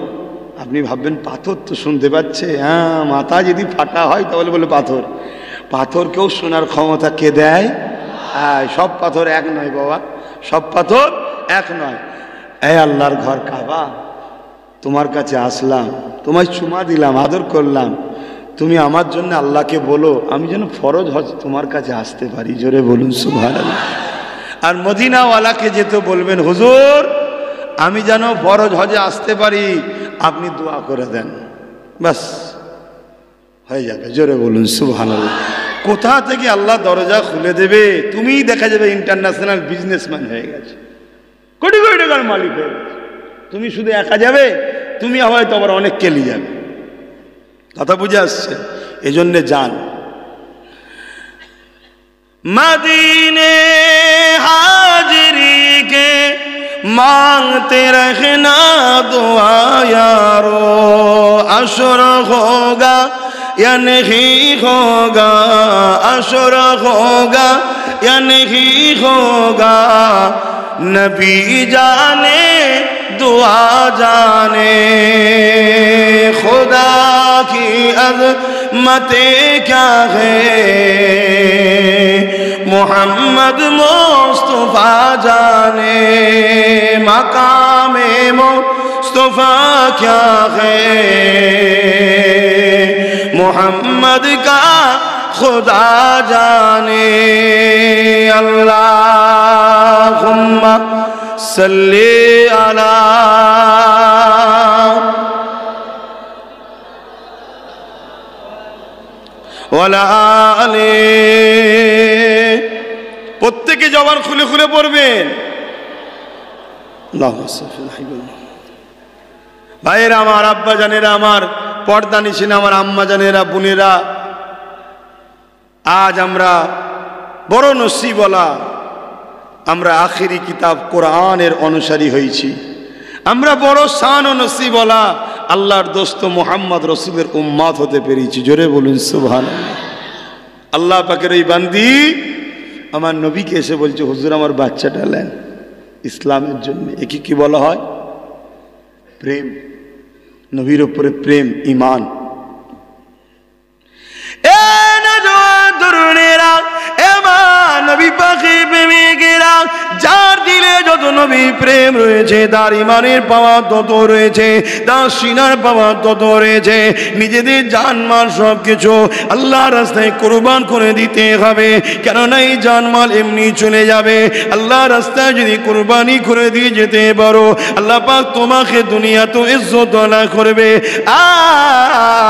আপনি ভাববেন পাথর তো শুনতে পাচ্ছে, হ্যাঁ, মাথা যদি ফাটা হয় তাহলে বলে পাথর। পাথরকেও শোনার ক্ষমতা কে দেয়? হ্যাঁ, সব পাথর এক নয় বাবা, সব পাথর এক নয়। এই আল্লাহর ঘর কাবা, তোমার কাছে আসলাম, তোমায় চুমা দিলাম, আদর করলাম, তুমি আমার জন্য আল্লাহকে বলো আমি যেন ফরজ হজ তোমার কাছে আসতে পারি। জোরে বলুন সুবহানাল্লাহ। আর মদিনাওয়ালাকে যেতে বলবেন হুজুর আমি যেন ফরজ হজে আসতে পারি, আপনি দোয়া করে দেন, বাস হয়ে যাবে। জোরে বলুন সুবহানাল্লাহ। কোথা থেকে আল্লাহ দরজা খুলে দেবে, তুমি দেখা যাবে ইন্টারন্যাশনাল বিজনেসম্যান হয়ে গেছে, কোটি কোটি টাকার মালিক হয়ে গেছে। তুমি শুধু একা যাবে, তুমি হয়তো আবার অনেককে নিয়ে যাবে। কথা বুঝে আসছে? এজন্য যান। मदीने हाजिरी के मांगते रहना दुआ यारो। अशर होगा या नहीं होगा, अशर होगा या नहीं होगा, नबी जाने दुआ जाने। खुदा की अज़मतें क्या है, मोहम्मद मुस्तफा जाने। मकामे मुस्तफ़ा क्या है, मोहम्मद का खुदा जाने। अल्लाहुम्मा सल्ली अला ওয়ালা আলে। প্রত্যেকে জবান খুলে খুলে পড়বেন। ভাইয়েরা আমার, আব্বা জানেরা আমার, পর্দা নিছেন আমার আম্মা জানেরা, বোনেরা, আজ আমরা বড় নসিবওয়ালা, আমরা আখিরি কিতাব কোরআনের অনুসারী হয়েছি। আমরা বড় শান ও নসিবওয়ালা, আল্লাহর দোস্ত মুহাম্মদ রসুলের উম্মাত হতে পেরেছি। জোরে বলুন সুবহানাল্লাহ। আল্লাহ পাকের এই বান্দি আমার নবীকে এসে বলছে, হুজুর আমার বাচ্চাটা নেন ইসলামের জন্য। একে কি বলা হয়? প্রেম, নবীর উপরে প্রেম, ঈমান। এ নওজওয়ান তরুণেরা, এবার নবী পাকে প্রেমিকেরা, যার দিলে যত নবী প্রেম রয়েছে, তার ইমানের পাওয়া তত রয়েছে, তার সিনার পাওয়া তত রয়েছে। নিজেদের জানমাল সব কিছু আল্লাহর রাস্তায় কুরবান করে দিতে হবে, কেননা এই জানমাল এমনি চলে যাবে। আল্লাহর রাস্তায় যদি কুরবানি করে দিয়ে যেতে পারো, আল্লাহ পাক তোমাকে দুনিয়াতেও ইজ্জত আলা করবে,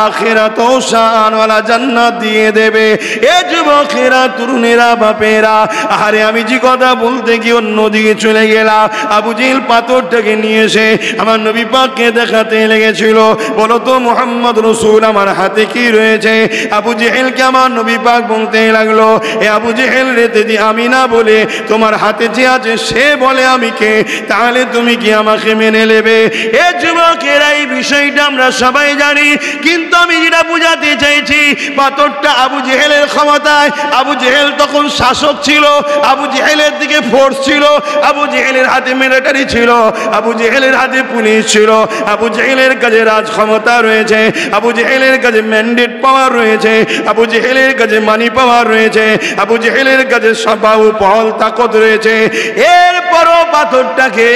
আখিরাতেও শানওয়ালা জান্নাত দিয়ে দেবে। এ যুবকেরা, তরুণেরা, বাপেরা, আরে আমি যে কথা বলতে গিয়ে অন্যদিকে চলে গেলাম। আবু জেহেল পাথরটাকে নিয়ে এসে আমার নবী পাককে দেখাতে লেগেছিল। বলো তো মুহাম্মদ রসুল, আমার হাতে কি রয়েছে? আবু জেহেলকে আমার নবী পাক বলতে লাগলো, এ আবু জেহেল রে, যদি আমি না বলে তোমার হাতে যে আছে সে বলে আমি কে, তাহলে তুমি কি আমাকে মেনে নেবে? এ যুবকেরা, এই বিষয়টা আমরা সবাই জানি, কিন্তু আমি যেটা বুঝাতে চাইছি, পাথরটা আবু জেহেলের ক্ষমতায়। আবু জেহেল তখন শাসক ছিল, আবু জেহেলের দিকে ফোর্স ছিল, আবু জেহেলের হাতে মিলিটারি ছিল, আবু জেহেলের হাতে পুলিশ ছিল, আবু জেহেলের কাছে রাজ ক্ষমতা রয়েছে, আবু জেহেলের কাছে ম্যান্ডেট পাওয়ার রয়েছে, আবু জেহেলের কাছে মানি পাওয়ার রয়েছে, আবু জেহেলের কাছে সবাউ পহল তাকত রয়েছে। এরপরও পাথরটাকে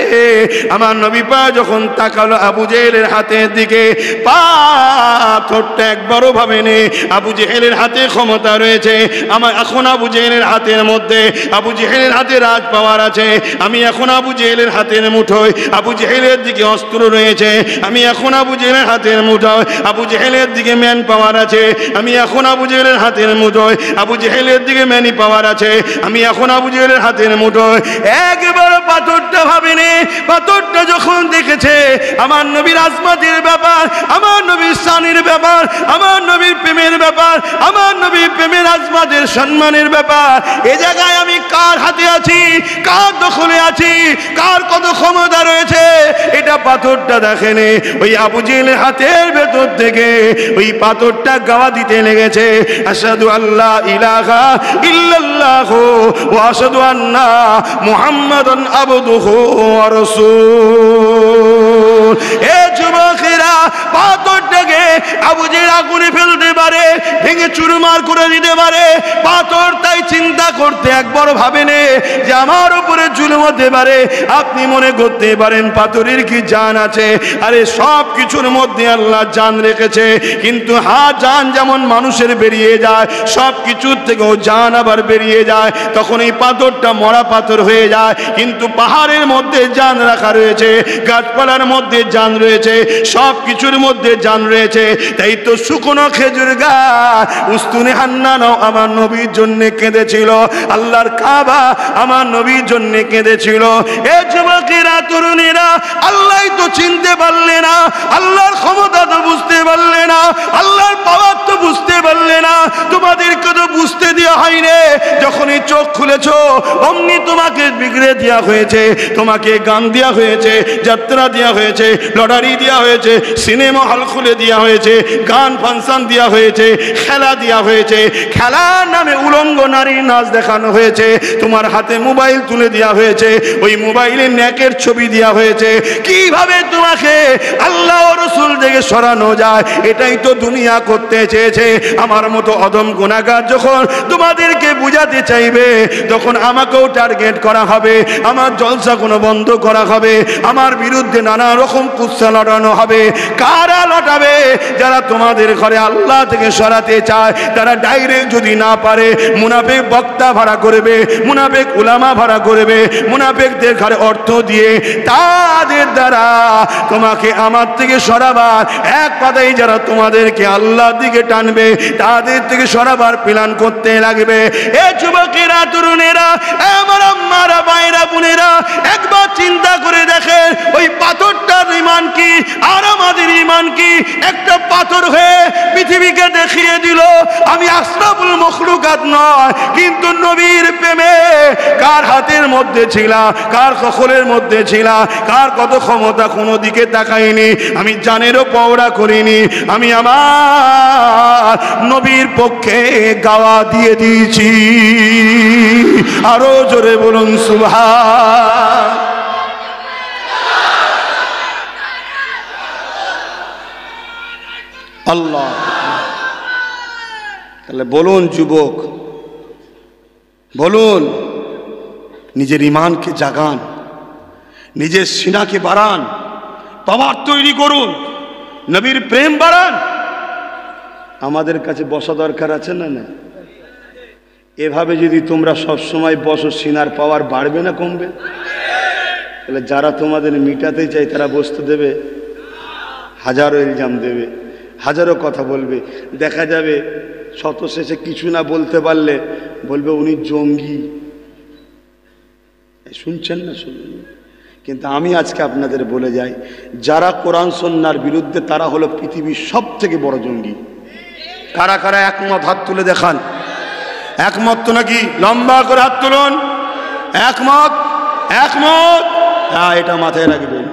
আমার নবী পাক যখন তাকালো আবু জেহেলের হাতের দিকে, পাথরটা একবারও ভাবেনি আবু জেহেলের হাতে ক্ষমতা রয়েছে। আমার এখন আবু জেহেলের হাতের মধ্যে, আবু জেহেলের হাতে রাজ পাওয়ার আছে। আমি এখন আবু জেহেলের হাতের মুঠোয়, আবু জেহেলের দিকে অস্ত্র রয়েছে। আমি এখন আবু জেহেলের হাতের মুঠোয়, আবু জেহেলের দিকে ম্যান পাওয়ার আছে। আমি এখন আবু জেহেলের হাতের মুঠোয়, আবু জেহেলের দিকে ম্যানি পাওয়ার আছে। আমি এখন আবু জেহেলের হাতের মুঠোয়। একবার পাথরটা ভাবেনি। পাথরটা যখন দেখেছে আমার নবীর আজমাতের ব্যাপার, আমার নবীর শানের ব্যাপার, আমার নবীর প্রেমের ব্যাপার, আমার নবীর প্রেমের আজমাতের সম্মানের ব্যাপার, এ জায়গায় আমি কার হাতে আছি, কার দখলে আছি, কার কত ক্ষমতা রয়েছে, এটা পাথরটা দেখেনি। ওই আবু জেহেলের হাতের ভেতর থেকে ওই পাথরটা গাওয়া দিতে লেগেছে, আশহাদু আল্লা ইলাহা ইল্লাল্লাহ ওয়া আশহাদু আন্না মুহাম্মাদান আবদুহু ওয়া রাসূল। এ যুবকেরা, পাথরটাকে আবু জেহেল আগুনে ফেলতে পারে, ভেঙে চুরমার করে দিতে পারে। পাথর তাই চিন্তা করতে একবার ভাবেনি যে আমার উপরে জুলুম হতে পারে। আপনি মনে করতে পারেন পাথরের কি জান আছে? আরে সব কিছুর মধ্যে আল্লাহ জান রেখেছে, কিন্তু জান যেমন মানুষের বেরিয়ে যায়, সব কিছুর থেকেও জান আবার বেরিয়ে যায়। তখন এই পাথরটা মরা পাথর হয়ে যায়, কিন্তু পাহাড়ের মধ্যে জান রাখা রয়েছে, গাছপালার মধ্যে জান রয়েছে, সব কিছুর মধ্যে জান রয়েছে। তাই তো শুকনো খেজুর গাছ উস্তুনে হান্নানও আমার নবীর জন্য কেঁদেছিল, আল্লাহর কাবা আমার নবীর জন্য কেঁদেছিল। এ যুবকেরা, তরুণেরা, আল্লাহ তো চিনতে পারলে না, আল্লাহর ক্ষমতা তো বুঝতে পারলে না, আল্লাহর পাওয়ার তো বুঝতে পারলে না। তোমাদেরকে তো বুঝতে দেওয়া হয়নি। যখনই চোখ খুলেছ অমনি তোমাকে বিগড়ে দেওয়া হয়েছে, তোমাকে গান দেওয়া হয়েছে, যাত্রা দেওয়া হয়েছে, লটারি দেওয়া হয়েছে, সিনেমা হল খুলে দেওয়া হয়েছে, গান ফাংশন দেওয়া হয়েছে, খেলা দেওয়া হয়েছে, খেলার নামে উলঙ্গ নারীর নাচ দেখানো হয়েছে, তোমার হাতে মোবাইল তুলে দেওয়া হয়েছে, ওই মোবাইলে নেকের ছবি দেওয়া হয়েছে। কিভাবে তোমাকে আল্লাহ ও রসুল থেকে সরানো যায়, এটাই তো দুনিয়া করতে চেয়েছে। আমার মতো অদম গুনাহগার যখন তোমাদেরকে বুঝাতে চাইবে, তখন আমাকেও টার্গেট করা হবে, আমার জলসাগুলো বন্ধ করা হবে, আমার বিরুদ্ধে নানা রকম কুৎসা লটানো হবে। কারা লটাবে? যারা তোমাদের ঘরে আল্লাহ থেকে সরাতে চায়, তারা ডাইরেক্ট যদি না পারে মুনাফিক বক্তা ভাড়া করবে, মুনাফিক উলামা ভাড়া করবে, মুনাফিকদের ঘরে অর্থ দিয়ে তাদের দ্বারা তোমাকে আমার থেকে সরাবার, এক কথাই যারা তোমাদেরকে আল্লাহর দিকে টানবে তাদের থেকে সরাবার প্ল্যান করতে লাগবে। এ যুবকেরা, তরুণেরা, আমার আম্মারা, ভাইরা, বোনেরা, একবার চিন্তা করে দেখেন ওই পাথরটার ঈমান কি আর আমাদের ঈমান কি? একটা পাথর হয়ে পৃথিবীকে দেখিয়ে দিল আমি আশরাফুল মখলুকাত নয়, কিন্তু নবীর প্রেমে কার হাতের মধ্যে ছিলাম, কার কখলের মধ্যে ছিলাম, কার কত ক্ষমতা, কোনো দিকে তাকাইনি, আমি জানেরও পওড়া করিনি, আমি আমার নবীর পক্ষে গাওয়া দিয়ে দিয়েছি। আরো জোরে বলুন সুবহান। আল্লাহ। তাহলে বলুন যুবক, বলুন, নিজের ঈমানকে জাগান, নিজের সিনাকে বাড়ান, পাওয়ার তৈরি করুন, নবীর প্রেম বাড়ান। আমাদের কাছে বসা দরকার আছে না? না, এভাবে যদি তোমরা সব সময় বসো, সিনার পাওয়ার বাড়বে না কমবে? তাহলে যারা তোমাদের মিটাতে চায় তারা বসতে দেবে? হাজারো ইলজাম দেবে, হাজারো কথা বলবে, দেখা যাবে শত শেষে কিছু না বলতে পারলে বলবে উনি জঙ্গি। শুনছেন না? শুনুন। কিন্তু আমি আজকে আপনাদের বলে যাই, যারা কোরআন সুন্নাহর বিরুদ্ধে তারা হলো পৃথিবীর সব থেকে বড় জঙ্গি। কারা কারা একমত? হাত তুলে দেখান। একমত তো নাকি? লম্বা করে হাত তুলুন। একমত? একমত? হ্যাঁ, এটা মাথায় রাখবেন।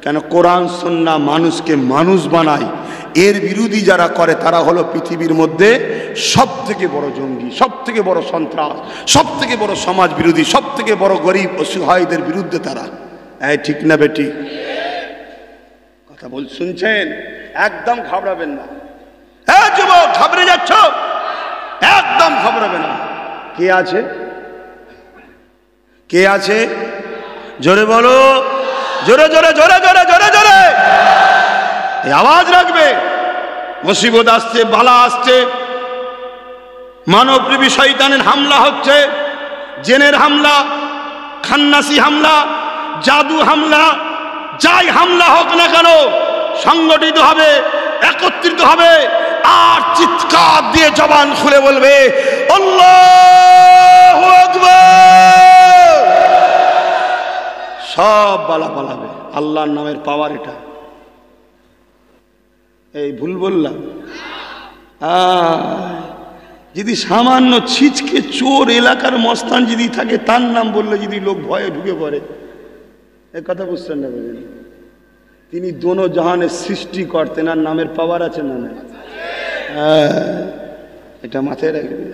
কেন? কোরআন সুন্নাহ মানুষকে মানুষ বানায়, এর বিরোধী যারা করে তারা হলো পৃথিবীর মধ্যে সব থেকে বড় জঙ্গি, সব থেকে বড় সন্ত্রাস, সব থেকে বড় সমাজ বিরোধী, সব থেকে বড় গরিব অসহায়দের বিরুদ্ধে তারা। এই ঠিক না বেটি? কথা বল, শুনছেন? একদম ঘাবড়াবেন না। হ্যাঁ যুবক, ঘাবড়ে যাচ্ছ? একদম ঘাবড়াবে না। কে আছে? কে আছে? জোরে বলো, জোরে জোরে জোরে জোরে জোরে জোরে এই আওয়াজ রাখবে। মুসিবত আসছে, বালা আসছে, মানবপ্রেমী শয়তানের হামলা হচ্ছে, জেনের হামলা, খান্নাসি হামলা, জাদু হামলা, যাই হামলা হোক না কেন সংগঠিত হবে, একত্রিত হবে, আর চিৎকার দিয়ে জবান খুলে বলবে আল্লাহু আকবার। সব বালা পালাবে। আল্লাহর নামের পাওয়ার এটা। এই ভুল বললাম? যদি সামান্য ছিচকে চোর এলাকার মস্তান যদি থাকে, তার নাম বললে যদি লোক ভয়ে ঢুকে পড়ে, এ কথা বুঝছেন না? বুঝলেন? তিনি দোনো জাহানের সৃষ্টি করতেন, আর নামের পাওয়ার আছে না? না, এটা মাথায় রাখবে।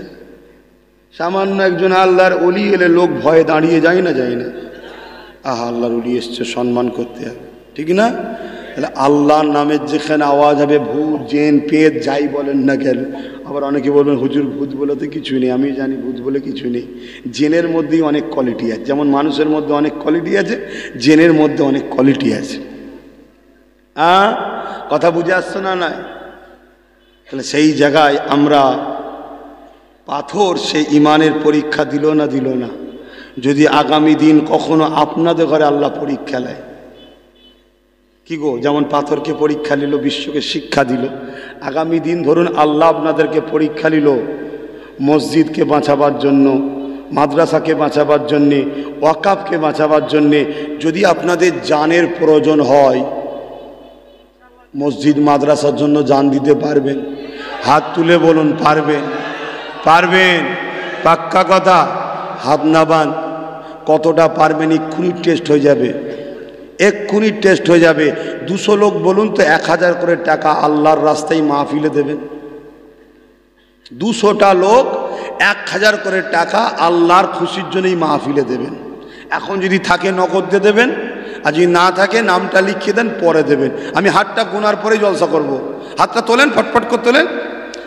সামান্য একজন আল্লাহর ওলি এলে লোক ভয়ে দাঁড়িয়ে যায় না? যায় না? আহা, আল্লাহর ওলি এসছে, সম্মান করতে হবে, ঠিক না? তাহলে আল্লাহর নামের যেখানে আওয়াজ হবে, ভূত, জেন, পেট যাই বলেন না কেন। আবার অনেকে বলবেন হুজুর ভূত বলে তো কিছু নেই। আমি জানি ভূত বলে কিছু নেই। জেনের মধ্যেই অনেক কোয়ালিটি আছে, যেমন মানুষের মধ্যে অনেক কোয়ালিটি আছে, জেনের মধ্যে অনেক কোয়ালিটি আছে। কথা বুঝে আসছে না? নাই? তাহলে সেই জায়গায় আমরা পাথর সেই ইমানের পরীক্ষা দিল না? দিল না? যদি আগামী দিন কখনো আপনাদের ঘরে আল্লাহ পরীক্ষা নেয়, কি গো, যেমন পাথরকে পরীক্ষা নিল, বিশ্বকে শিক্ষা দিল, আগামী দিন ধরুন আল্লাহ আপনাদেরকে পরীক্ষা নিল মসজিদকে বাঁচাবার জন্য, মাদ্রাসাকে বাঁচাবার জন্যে, ওয়াকাফকে বাঁচাবার জন্যে। যদি আপনাদের জানের প্রয়োজন হয়, মসজিদ মাদ্রাসার জন্য জান দিতে পারবেন? হাত তুলে বলুন, পারবেন? পারবেন? পাক্কা কথা, হাত নাবান। কতটা পারবেন এক্ষুনি টেস্ট হয়ে যাবে, এক্ষুনি টেস্ট হয়ে যাবে। 200 লোক বলুন তো 1000 করে টাকা আল্লাহর রাস্তায় মাহফিলে দেবেন। 200টা লোক 1000 করে টাকা আল্লাহর খুশির জন্যই মাহফিলে দেবেন। এখন যদি থাকে নগদ দিয়ে দেবেন, আর যদি না থাকে নামটা লিখিয়ে দেন, পরে দেবেন। আমি হাতটা গোনার পরে জলসা করব। হাতটা তোলেন, ফটফট করে তোলেন।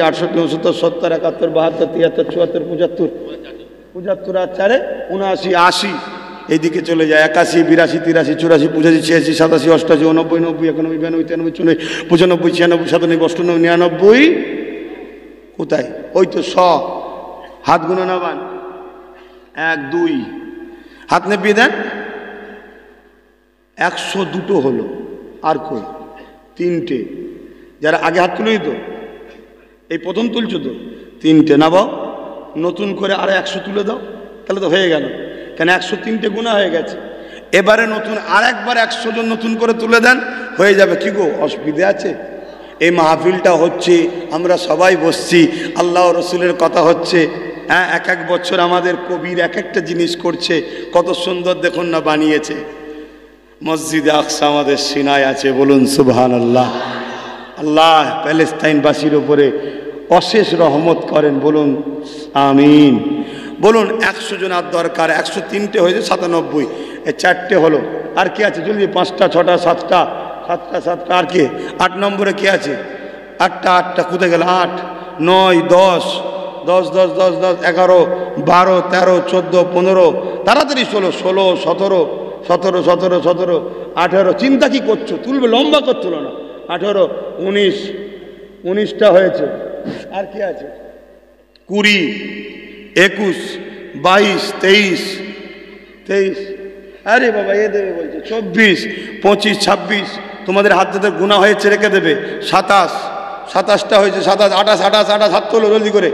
68, 69, 70, 71, 72, 73, 74, 75 আর 4, 79, 80, এইদিকে চলে যায় 81, 82, 83, 84, 85, 86, 87, 88, 89, 90, 91, 92, 93, 94, 95, 96, 97, 98, 99, কোথায়? ওই তো 100। হাত গুনো না বান, 1 2, হাত নেপিয়ে দেন, 102 হলো। আর কই? 3টে। যারা আগে হাত তুলে দিত, এই প্রথম তুলছো তো, 3টে নাবাও, নতুন করে আরো 100 তুলে দাও, তাহলে তো হয়ে গেল। কেন 103টে গুণা হয়ে গেছে। এবারে নতুন আর একবার 100 জন নতুন করে তুলে দেন, হয়ে যাবে। কি গো, অসুবিধা আছে? এই মাহফিলটা হচ্ছে, আমরা সবাই বসছি, আল্লাহ রসুলের কথা হচ্ছে। হ্যাঁ, এক এক বছর আমাদের কবির এক একটা জিনিস করছে, কত সুন্দর দেখুন না বানিয়েছে। মসজিদে আকসা আমাদের সিনায় আছে, বলুন সুবহানাল্লাহ। আল্লাহ প্যালেস্তাইনবাসীর উপরে অশেষ রহমত করেন, বলুন আমিন। বলুন 100 জন আর দরকার, 103টে হয়েছে, 97, এই 4টে হলো। আর কি আছে? জলদি, 5টা 6টা 7টা 7টা আর কি? 8 নম্বরে কি আছে? 8টা কোথায় গেল? 8 9 10 10 10 10 10 11 12 13 14 15, তাড়াতাড়ি 16 17 17 17 17 17 18। চিন্তা কি করছো? তুলবে, লম্বা করতে হলো না। 18 19, 19টা হয়েছে। আর কি আছে? 20 21 22 23 23, আরে বাবা এ দেবে বলছে 24 25 26, তোমাদের হাত হাতে গুণা হয়েছে, রেখে দেবে। 27টা হয়েছে, 27 28 28 28, হাত তোলো জলদি করে।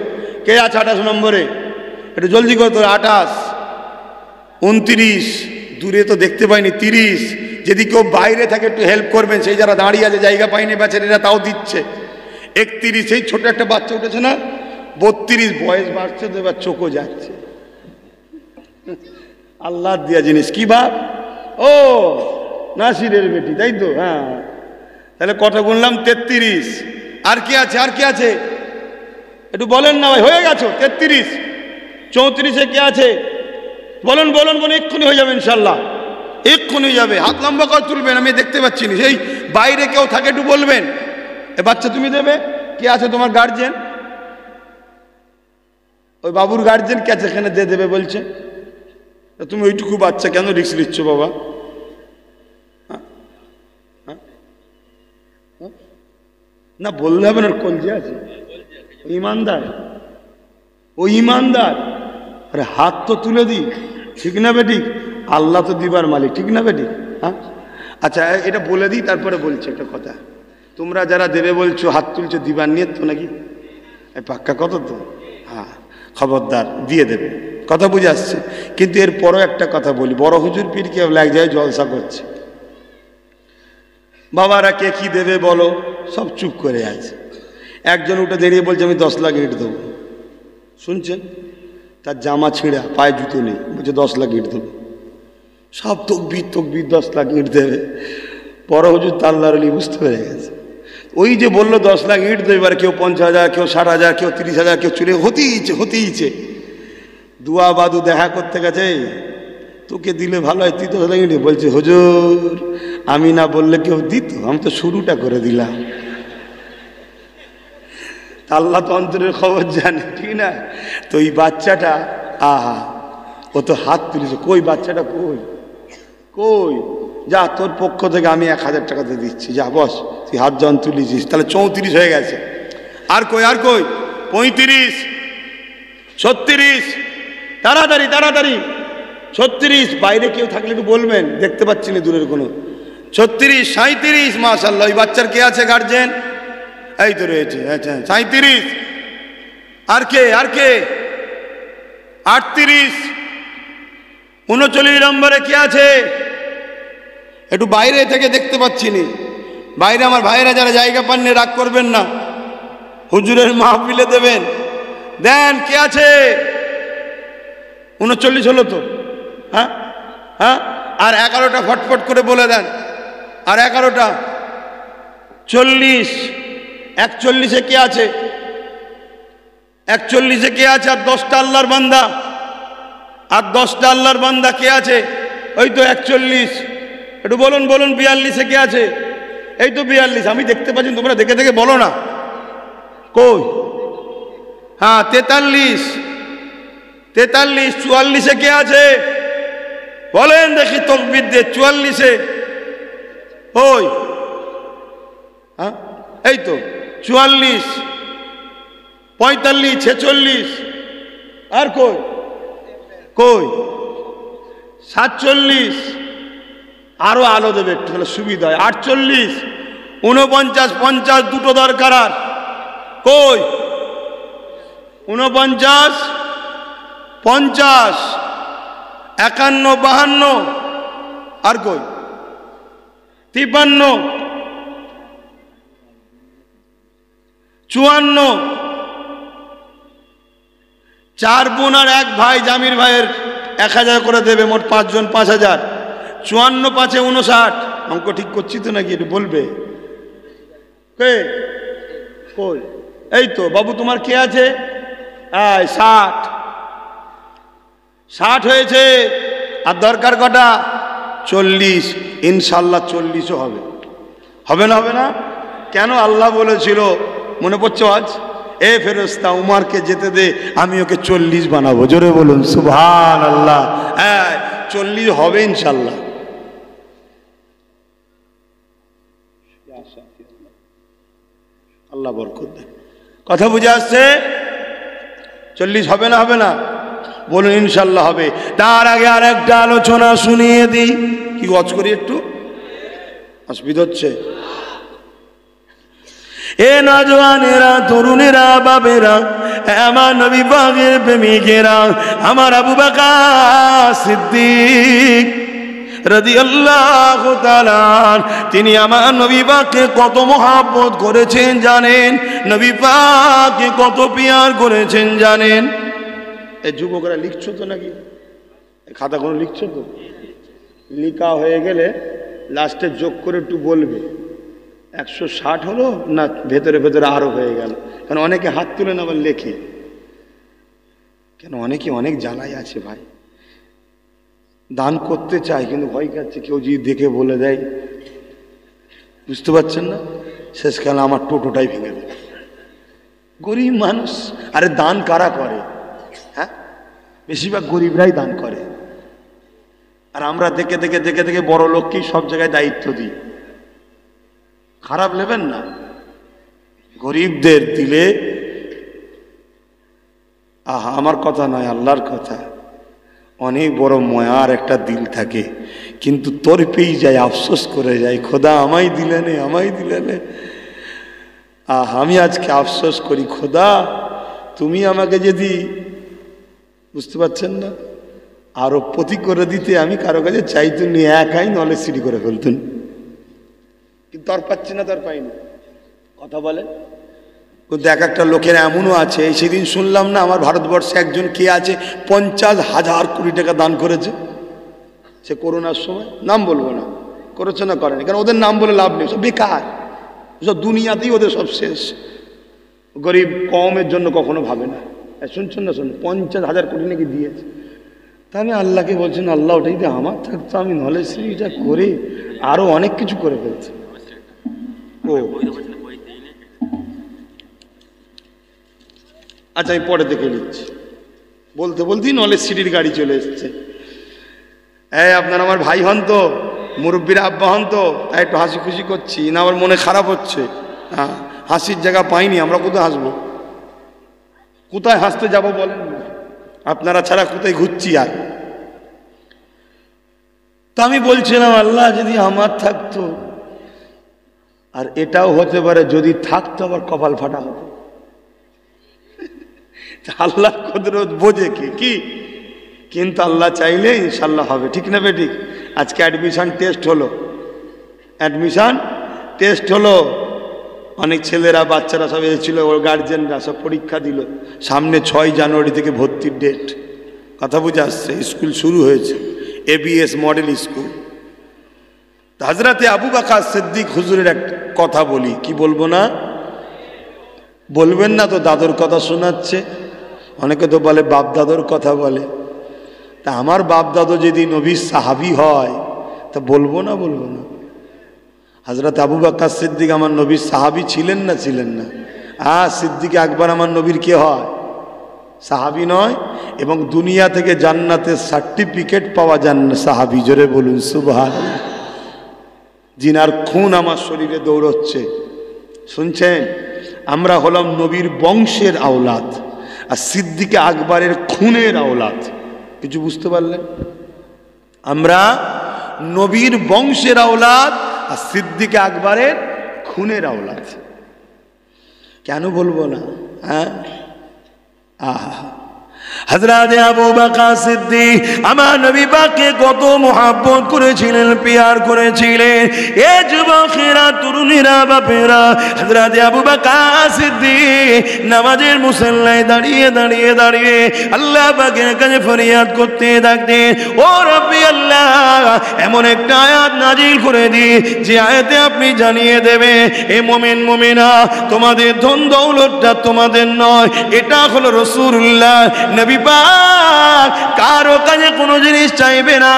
কে আছে 28 নম্বরে? একটু জলদি করে তোলো। 28 29, দূরে তো দেখতে পাইনি। 30, যদি কেউ বাইরে থাকে একটু হেল্প করবেন, সেই যারা দাঁড়িয়ে আছে, জায়গা পাইনি বেচারিরা, তাও দিচ্ছে। 31, সেই ছোট একটা বাচ্চা উঠেছে না। 32, বয়স বাড়ছে তো, এবার চোখও যাচ্ছে। আল্লাহ দিয়া জিনিস। কি বাপ? ও নাসিরের বেটি, তাই তো? হ্যাঁ, তাহলে কত গুনলাম? 33। আর কি আছে? আর কি আছে? একটু বলেন না ভাই, হয়ে গেছো 33। 34-এ কে আছে? বলুন বলুন বলুন, এক্ষুনি হয়ে যাবে ইনশাল্লাহ, এক্ষুনি হয়ে যাবে। হাত লম্বা করে তুলবেন, আমি দেখতে পাচ্ছি না। সেই বাইরে কেউ থাকে একটু বলবেন। এ বাচ্চা তুমি দেবে? কে আছে তোমার গার্জেন? ওই বাবুর গার্জেন কে আছে এখানে? দিয়ে দেবে বলছে। তুমি ওইটুকু বাচ্চা কেন রিস্ক নিচ্ছ বাবা? না বললে হবে না, কলজে আছে ইমানদার, ও ইমানদার। আরে হাত তো তুলে দিই, ঠিক না বেটি? আল্লাহ তো দিবার মালিক, ঠিক না বেটি? হ্যাঁ, আচ্ছা এটা বলে দিই, তারপরে বলছি একটা কথা। তোমরা যারা দেবে বলছো, হাত তুলছো, দিবার নিয়ে তো নাকি পাক্কা কথা তো? হ্যাঁ, খবরদার দিয়ে দেবে, কথা বুঝে আসছে। কিন্তু এরপরও একটা কথা বলি, বড় হুজুর পীর কেবলা এক জায়গায় জলসা করছে, বাবারা কে কি দেবে বলো, সব চুপ করে আছে। একজন উঠে দাঁড়িয়ে বলছে আমি 10 লাখ ইট দেবো। শুনছেন? তার জামা ছিঁড়া, পায়ে জুতো নেই, বলছে 10 লাখ ইট দেবো। সব তকবীর তকবীর, 10 লাখ ইট দেবে। বড় হুজুর আল্লাহর ওলি বুঝতে পেরে গেছে। ওই যে বললো 10 লাখ ইট দেবে, এবার কেউ 50,000, কেউ 60,000, কেউ 30,000, কেউ চলে হতেইছে। দুয়া বাদু দেখা করতে গেছে, তোকে দিলে ভালো হয়, তুই 10 লাখ ইট। বলছে হুজুর আমি না বললে কেউ দিত, আমি তো শুরুটা করে দিলাম। আল্লাহ তো অন্তরের খবর জানে, ঠিক না? তো এই বাচ্চাটা আহা, ও তো হাত তুলেছে। কই বাচ্চাটা, কই যা, তোর পক্ষ থেকে আমি 1,000 টাকাতে দিচ্ছি, যা বস। তুই হাত যখন তুলেছিস, তাহলে 34 হয়ে গেছে। আর কই 35, 36, তাড়াতাড়ি 36। বাইরে কেউ থাকলে একটু বলবেন, দেখতে পাচ্ছি না দূরের কোনো। 36, 37, মাশাআল্লাহ। ওই বাচ্চার কে আছে গার্জেন? এই তো রয়েছে। আচ্ছা 37। আর কে 38, 39 নম্বরে কে আছে? একটু বাইরে থেকে দেখতে পাচ্ছি নি। বাইরে আমার ভাইয়েরা যারা জায়গা পাননি, রাগ করবেন না, হুজুরের মাহফিলে দেবেন। দেন কে আছে? 39 হলো তো? হ্যাঁ, আর 11টা ফটফট করে বলে দেন। আর 11টা 40, 41-এ কে আছে? 41-এ কে আছে? আর 10টা আল্লাহর বান্দা, কে আছে? ওই তো 41। একটু বলুন 42-এ কে আছে? এই তো 42। আমি দেখতে পাচ্ছি, তোমরা দেখে বলো না। কই? হ্যাঁ 43, 44-এ কে আছে? বলেন দেখি তাকবীর দিয়ে। 44-এ ওই, হ্যাঁ এই তো 44, 45, 46। আর কই 47। আরো আলো দেবে একটু, তাহলে সুবিধা হয়। 48, 49, 50 দুটো দরকার। আর কই 49, 50, 51, 52। আর কই 53, 54। 4 বোন আর 1 ভাই, জামির ভাইয়ের 1000 করে দেবে, মোট 5 জন 5000। 54, 5-এ 59। অঙ্ক ঠিক করছি তো নাকি? একটু বলবে কে? কই এই তো বাবু, তোমার কে আছে? 60 হয়েছে। আর দরকার কটা? 40। ইনশাল্লাহ 40ও হবে না? কেন? আল্লাহ বলেছিল, মনে পড়ছে আজ, এ ফেরেশতা উমারকে যেতে দে, আমি ওকে 40 বানাবো। জোরে বলুন সুবহানাল্লাহ। 40 হবে ইনশাল্লাহ। আল্লাহ বরকত দেয়। কথা বুঝে আসছে? 40 হবে না? বলুন ইনশাল্লাহ হবে। তার আগে আর একটা আলোচনা শুনিয়ে দিই। কি ওয়াজ করি একটু? অসুবিধা হচ্ছে? এ নওজওয়ানেরা, তরুণেরা, বাবেরা, আমার নবী পাকের প্রেমিকেরা, আমার আবু বকর সিদ্দিক রাদিয়াল্লাহু তাআলা, তিনি আমার নবী পাককে কত মহব্বত করেছেন জানেন? নবী পাককে কত পিয়ার করেছেন জানেন? এই যুবকরা লিখছো তো নাকি? খাতা কোনো লিখছো তো? লিখা হয়ে গেলে লাস্টে যোগ করে একটু বলবে 160 হলো না ভেতরে আরো হয়ে গেল। কারণ অনেকে হাত তুলে না, আবার লেখে। কেন? অনেকে অনেক জ্বালাই আছে ভাই, দান করতে চায় কিন্তু ভয় খাচ্ছে কেউ যদি দেখে বলে দেয়। বুঝতে পারছেন না? শেষকালে আমার টোটোটাই ভেঙে দেবে। গরিব মানুষ। আরে দান কারা করে? হ্যাঁ, বেশিরভাগ গরিবরাই দান করে। আর আমরা দেখে বড় লোককেই সব জায়গায় দায়িত্ব দিই। খারাপ নেবেন না, গরিবদের দিলে, আমার কথা নয়, আল্লাহর কথা, অনেক বড় ময়ার একটা দিল থাকে, কিন্তু তোর পেয়ে যায়, আফসোস করে যায়, খোদা আমায় দিলে নে। আমি আজকে আফসোস করি, খোদা তুমি আমাকে যদি, বুঝতে পারছেন না, আরো প্রতি করে দিতে, আমি কারো কাছে চাইতুন নি, একাই নলেজ সিটি করে ফেলতুন। কিন্তু আর পাচ্ছি না, তার পাইনি। কথা বলে কিন্তু এক একটা লোকের এমনও আছে, সেদিন শুনলাম না আমার ভারতবর্ষে একজন কে আছে 50,000 কোটি টাকা দান করেছে, সে করোনার সময়, নাম বলবো না, করেছে না করেনি, কারণ ওদের নাম বলে লাভ নেই, সব বেকার, সব দুনিয়াতেই ওদের সব শেষ, গরিব কমের জন্য কখনো ভাবে না। শুনছেন না, শুনুন, 50,000 কোটি নাকি দিয়েছে। তা আমি আল্লাহকে বলছেন, আল্লাহ ওটা যদি আমার থাকতো আমি নলেজ সিরিজটা করে আরো অনেক কিছু করে ফেলছি। ও আচ্ছা, আমি পরে দেখে নিচ্ছি। বলতে বলতেই নলেজ সিটির গাড়ি চলে এসছে। আপনার আমার ভাই হন তো, মুরব্বীরা আব্বা হন তো, তাই একটু হাসি খুশি করছি, না আমার মনে খারাপ হচ্ছে। হ্যাঁ, হাসির জায়গা পাইনি, আমরা কোথায় হাসবো, কোথায় হাসতে যাব বলেন, আপনারা ছাড়া কোথায় ঘুরছি আর। তা আমি বলছিলাম আল্লাহ যদি আমার থাকতো, আর এটাও হতে পারে যদি থাকতো আবার কপাল ফাটা হতো। আল্লাহ কুদরত বোঝে কি, কিন্তু আল্লাহ চাইলে ইনশাল্লাহ হবে, ঠিক না বেঠিক? আজকে অ্যাডমিশন টেস্ট হলো, অনেক ছেলেরা বাচ্চারা সব এসেছিল, ওর গার্জেনরা সব পরীক্ষা দিল। সামনে 6 জানুয়ারি থেকে ভর্তির ডেট, কথা বুঝে আসছে, স্কুল শুরু হয়েছে, ABS মডেল স্কুল। হযরতে আবু বকর সিদ্দিক হুজুরের এক কথা বলি, কি বলবো না? বলবেন না তো, দাদুর কথা শোনাচ্ছে, অনেকে তো বলে বাপ দাদুর কথা বলে। তা আমার বাপ দাদু যদি নবীর সাহাবী হয় তা বলবো না? হযরত আবু বকর সিদ্দিক আমার নবীর সাহাবী ছিলেন না? সিদ্দিক আকবর আমার নবীর কে হয়? সাহাবী নয়, এবং দুনিয়া থেকে জান্নাতের সার্টিফিকেট পাওয়া সাহাবী। জোরে বলুন সুবহানাল্লাহ। জিনার খুন আমার শরীরে দৌড়চ্ছে, শুনছেন? আমরা হলাম নবীর বংশের আওলাদ, আর সিদ্দিক আকবরের খুনের আওলাদ। কিছু বুঝতে পারলেন? আমরা নবীর বংশের আওলাদ আর সিদ্দিক আকবরের খুনের আওলাদ। কেন বলবো না? হযরত আবু বকর সিদ্দিক আমার নবী পাককে কত মোহাব্বত করেছিলেন, পিয়ার করেছিলেন। এ যুবকেরা, তরুণীরা, বাপেরা, হযরত আবু বকর সিদ্দিক নামাজের মুসল্লায় দাঁড়িয়ে আল্লাহ পাকের কাছে ফরিয়াদ করতে থাকতেন, ও রব্বি আল্লাহ, এমন একটা আয়াত নাজিল করে দি যে আয়াতে আপনি জানিয়ে দেবে, এ মুমিন মুমিনা, তোমাদের ধন দৌলতটা তোমাদের নয়, এটা হলো রাসূলুল্লাহ। নবী পাক কারো কাছে কোনো জিনিস চাইবে না,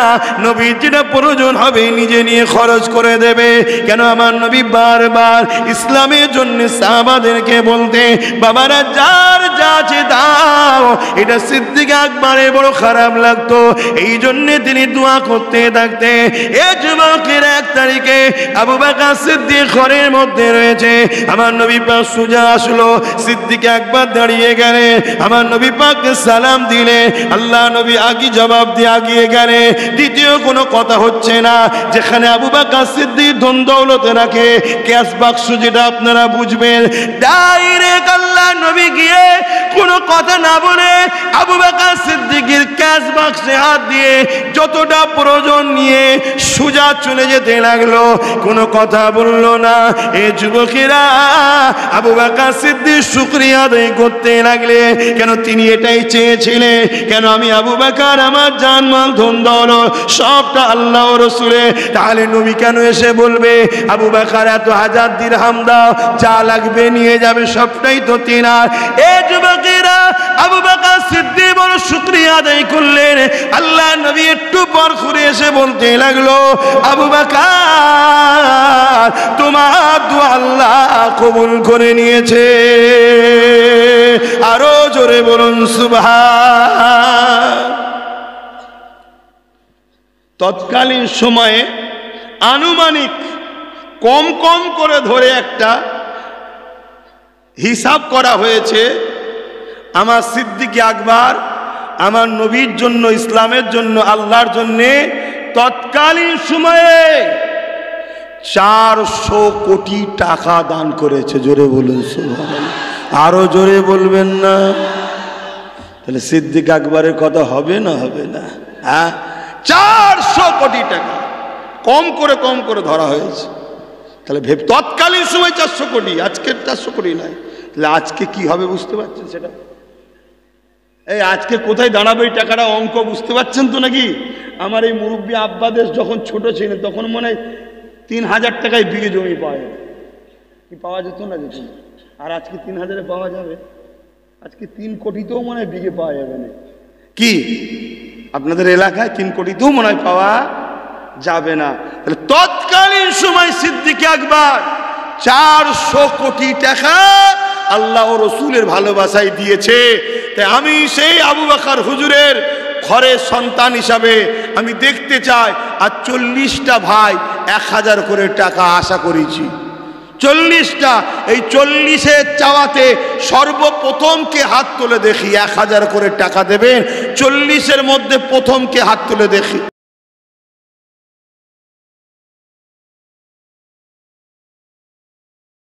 নবীর যেটা প্রয়োজন হবে নিজে নিয়ে খরচ করে দেবে। কেন? আমার নবী বারবার ইসলামের জন্য সাহাবাদেরকে বলতে, বাবারা যার যা আছে দাও। এটা সিদ্দিক আকবরের বড় খারাপ লাগতো, এই জন্যে তিনি দোয়া করতে থাকতে। এ যুবকের 1 তারিখে আবু বকর সিদ্দিক ঘরের মধ্যে রয়েছে, আমার নবী পাক সোজা আসলো, সিদ্দিক আকবর দাঁড়িয়ে গেলেন, আমার নবী পাককে সালাম দিলে, আল্লাহ নবী আগে জবাব দিয়ে আগিয়ে গেলে। দ্বিতীয় কোনো কথা হচ্ছে না, যেখানে আবু বকর সিদ্দিক ধন দৌলত রাখে, ক্যাশ বাক্স যেটা আপনারা বুঝবেন, ডাইরেক্ট আল্লাহ নবী গিয়ে কোনো কথা না বলে আবু বকর সিদ্দিকের ক্যাশ বাক্সে হাত দিয়ে যতটা প্রয়োজন নিয়ে সোজা চলে যেতে লাগলো, কোনো কথা বললো না। এ যুবকেরা আবু বকর সিদ্দিক শুকরিয়া আদায় করতে লাগলে, কেন তিনি এটাই চেয়েছিলেন, কেন আমি আবু বকর আমার জানমাল ধন দৌলত সবটা আল্লাহ ও রাসূলের। তাহলে নবী কেন এসে বলবে আবু বকর এত 1000 দিরহাম দাও, যা লাগবে নিয়ে যাবে, সবটাই তো তিনার। এ যুবকেরা আবু বকর সিদ্দিক বড় শুকরিয়া আদায় করলেন। আল্লাহ নবী একটু পর ঘুরে এসে বলতে লাগলো, আবু বকর তোমার দোয়া আল্লাহ কবুল করে নিয়েছে। আরো জোরে বলুন সুবহান। তৎকালীন সময়ে আনুমানিক কম করে ধরে একটা হিসাব করা হয়েছে, আমার সিদ্দিক আকবর আমার নবীর জন্য, ইসলামের জন্য, আল্লাহর জন্য তৎকালীন সময়ে 400 কোটি টাকা দান করেছে। জোরে বলুন সুবহানাল্লাহ। আরো জোরে বলবেন না? তাহলে সিদ্দিক আকবরের কথা হবে না? 400 কোটি টাকা কম করে ধরা হয়েছে। তাহলে তৎকালীন সময় 400 কোটি, আজকের 400 কোটি নয়। তাহলে আজকে কি হবে বুঝতে পারছেন সেটা? এই আজকে কোথায় দাঁড়াবে এই টাকাটা, অঙ্ক বুঝতে পারছেন তো নাকি? আমার এই মুরব্বী আব্বাদেশ যখন ছোট ছিলেন তখন মনে হয় 3000 টাকায় বিঘে জমি পাওয়া যেত, কি পাওয়া যেত না যেত? আর আজকে 3000-এ পাওয়া যাবে? আজকে 3 কোটিতেও মনে হয় বিঘে পাওয়া যাবে না। কি আপনাদের এলাকায় 3 কোটিতেও মনে হয় পাওয়া যাবে না। তাহলে তৎকালীন সময় সিদ্দিক আকবর 400 কোটি টাকা আল্লাহ ও রসুলের ভালোবাসায় দিয়েছে। তাই আমি সেই আবু বকর হুজুরের ঘরের সন্তান হিসাবে আমি দেখতে চাই আর 40টা ভাই 1000 করে টাকা আশা করেছি। 40টা, এই 40-এর চাওয়াতে সর্বপ্রথমকে হাত তুলে দেখি 1000 করে টাকা দেবেন। 40-এর মধ্যে প্রথমকে হাত তুলে দেখি।